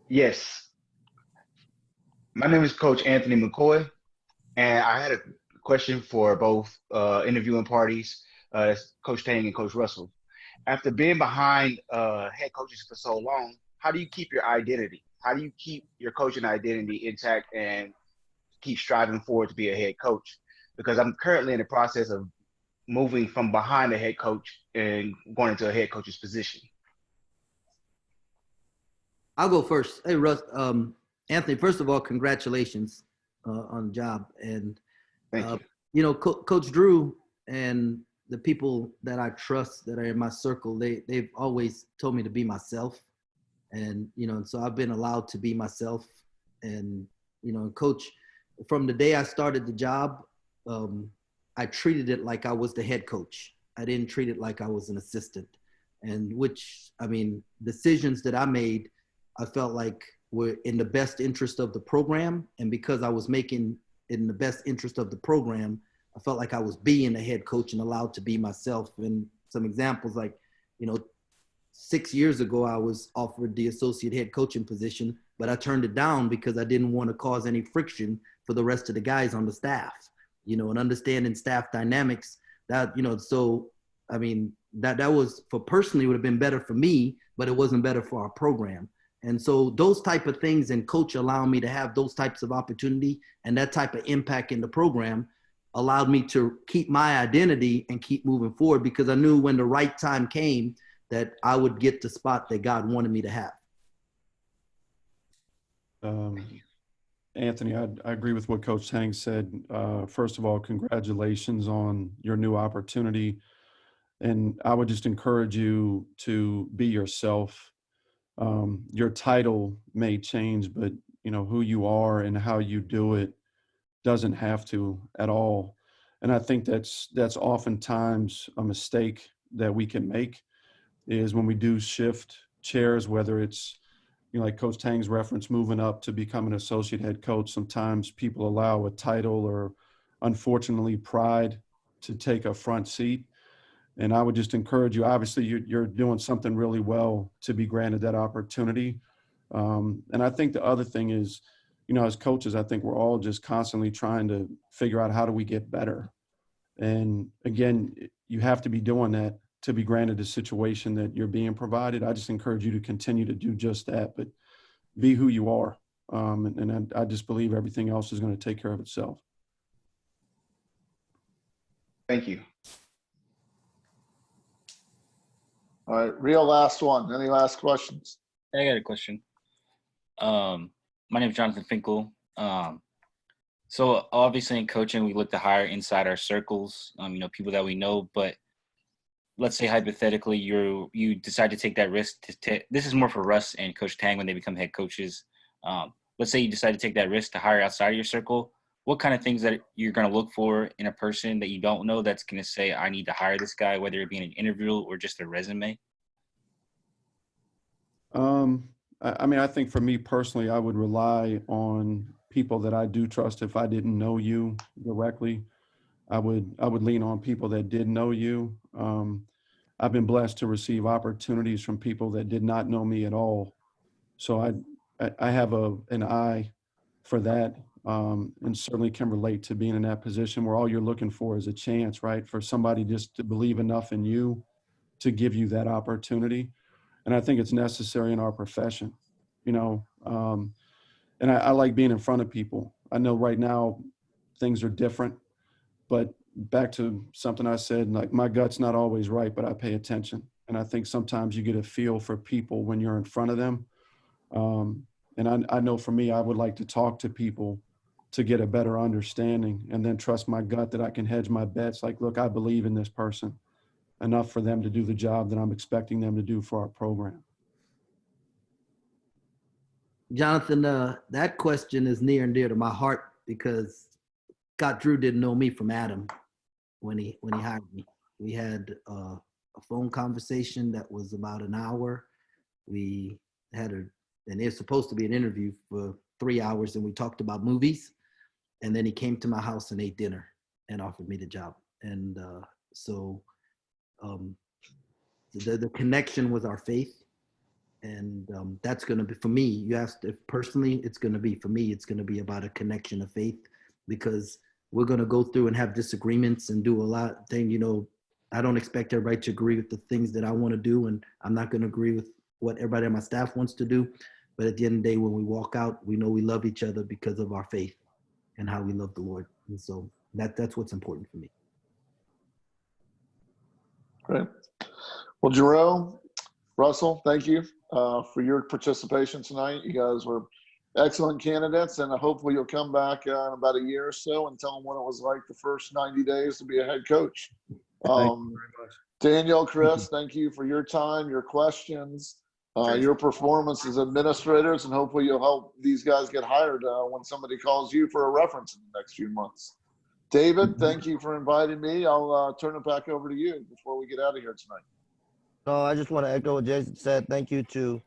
Yes. My name is Coach Anthony McCoy, and I had a question for both interviewing parties, Coach Tang and Coach Russell. After being behind head coaches for so long, how do you keep your identity? How do you keep your coaching identity intact and keep striving forward to be a head coach? Because I'm currently in the process of moving from behind a head coach and going into a head coach's position. I'll go first. Hey, Russ, Anthony, first of all, congratulations on the job. And, you know, Coach Drew and the people that I trust that are in my circle, they've always told me to be myself. And, you know, and so I've been allowed to be myself. And, you know, Coach, from the day I started the job, I treated it like I was the head coach. I didn't treat it like I was an assistant. And which, I mean, decisions that I made, I felt like were in the best interest of the program. And because I was making in the best interest of the program, I felt like I was being a head coach and allowed to be myself. And some examples, like, you know, 6 years ago, I was offered the associate head coaching position, but I turned it down because I didn't want to cause any friction for the rest of the guys on the staff, you know, and understanding staff dynamics that, you know, so, I mean, that was for personally would have been better for me, but it wasn't better for our program. And so those type of things and coach allow me to have those types of opportunity and that type of impact in the program allowed me to keep my identity and keep moving forward, because I knew when the right time came that I would get the spot that God wanted me to have. Anthony, I agree with what Coach Tang said. First of all, congratulations on your new opportunity. And I would just encourage you to be yourself. Your title may change, but you know who you are and how you do it doesn't have to at all. And I think that's oftentimes a mistake that we can make, is when we do shift chairs, whether it's, you know, like Coach Tang's reference, moving up to become an associate head coach. Sometimes people allow a title or, unfortunately, pride to take a front seat. And I would just encourage you, obviously you're doing something really well to be granted that opportunity. And I think the other thing is, you know, as coaches, I think we're all just constantly trying to figure out how do we get better. And again, you have to be doing that to be granted a situation that you're being provided. I just encourage you to continue to do just that, but be who you are. And I just believe everything else is going to take care of itself. Thank you. All right, real last one. Any last questions? I got a question. My name is Jonathan Finkel. So obviously in coaching, we look to hire inside our circles, people that we know. But let's say hypothetically, you decide to take that risk. This is more for Russ and Coach Tang when they become head coaches. Let's say you decide to take that risk to hire outside of your circle. What kind of things that you're going to look for in a person that you don't know that's going to say, I need to hire this guy, whether it be in an interview or just a resume? I think for me personally, I would rely on people that I do trust. If I didn't know you directly, I would lean on people that did know you. I've been blessed to receive opportunities from people that did not know me at all. So I have an eye for that, and certainly can relate to being in that position where all you're looking for is a chance, right? For somebody just to believe enough in you to give you that opportunity. And I think it's necessary in our profession, and I like being in front of people. I know right now things are different, but back to something I said, like my gut's not always right, but I pay attention. And I think sometimes you get a feel for people when you're in front of them. And I know for me, I would like to talk to people to get a better understanding and then trust my gut that I can hedge my bets. Like, look, I believe in this person enough for them to do the job that I'm expecting them to do for our program. Jonathan, that question is near and dear to my heart because Scott Drew didn't know me from Adam when he hired me. We had a phone conversation that was about an hour. We had and it's supposed to be an interview for 3 hours, and we talked about movies. And then he came to my house and ate dinner and offered me the job. And the connection was our faith. And that's going to be, for me, you asked if personally, it's going to be, for me, it's going to be about a connection of faith, because we're going to go through and have disagreements and do a lot of things. I don't expect everybody to agree with the things that I want to do, and I'm not going to agree with what everybody on my staff wants to do. But at the end of the day, when we walk out, we know we love each other because of our faith and how we love the Lord. And so that's what's important for me. Great. Well, Jerome, Russell, thank you for your participation tonight. You guys were excellent candidates, and hopefully you'll come back in about a year or so and tell them what it was like the first 90 days to be a head coach. Thank you very much. Daniel, Chris, thank you for your time, your questions, your performance as administrators, and hopefully you'll help these guys get hired when somebody calls you for a reference in the next few months. David, thank you for inviting me. I'll turn it back over to you before we get out of here tonight. No, I just want to echo what Jason said. Thank you to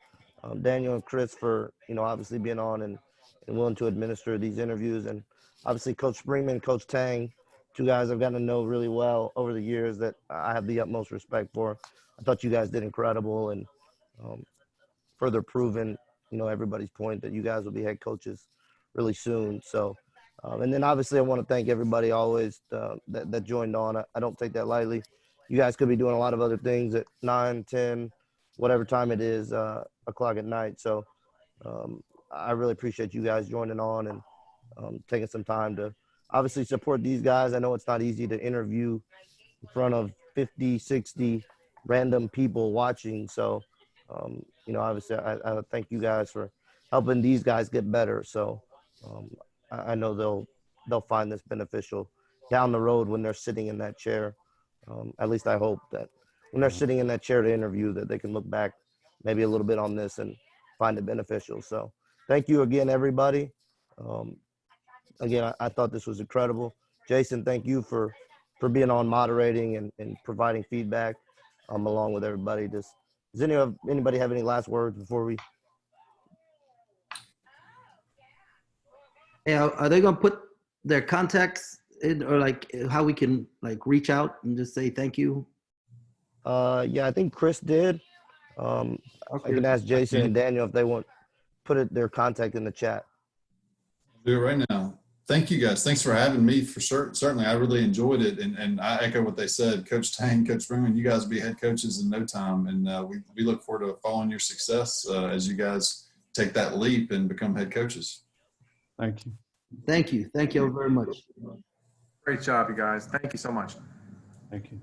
Daniel and Chris for, obviously being on and willing to administer these interviews. And obviously Coach Springmann, Coach Tang, two guys I've gotten to know really well over the years that I have the utmost respect for. I thought you guys did incredible, and further proven, everybody's point that you guys will be head coaches really soon. So, and then obviously I want to thank everybody always that joined on. I don't take that lightly. You guys could be doing a lot of other things at 9, 10, whatever time it is, o'clock at night. So I really appreciate you guys joining on and taking some time to obviously support these guys. I know it's not easy to interview in front of 50, 60 random people watching. So, obviously I thank you guys for helping these guys get better. So I know they'll find this beneficial down the road when they're sitting in that chair. At least I hope that when they're sitting in that chair to interview, that they can look back maybe a little bit on this and find it beneficial. So thank you again, everybody. Again, I thought this was incredible. Jason, thank you for being on moderating and providing feedback along with everybody. Does anybody have any last words before we? Yeah, are they going to put their contacts in, or like how we can reach out and just say thank you? Yeah, I think Chris did. Okay. I can ask Jason and Daniel if they want put their contact in the chat. I'll do it right now. Thank you guys. Thanks for having me. For certainly, I really enjoyed it, and I echo what they said. Coach Tang, Coach Springmann, you guys will be head coaches in no time, and we look forward to following your success as you guys take that leap and become head coaches. Thank you. Thank you. Thank you very much. Great job, you guys. Thank you so much. Thank you.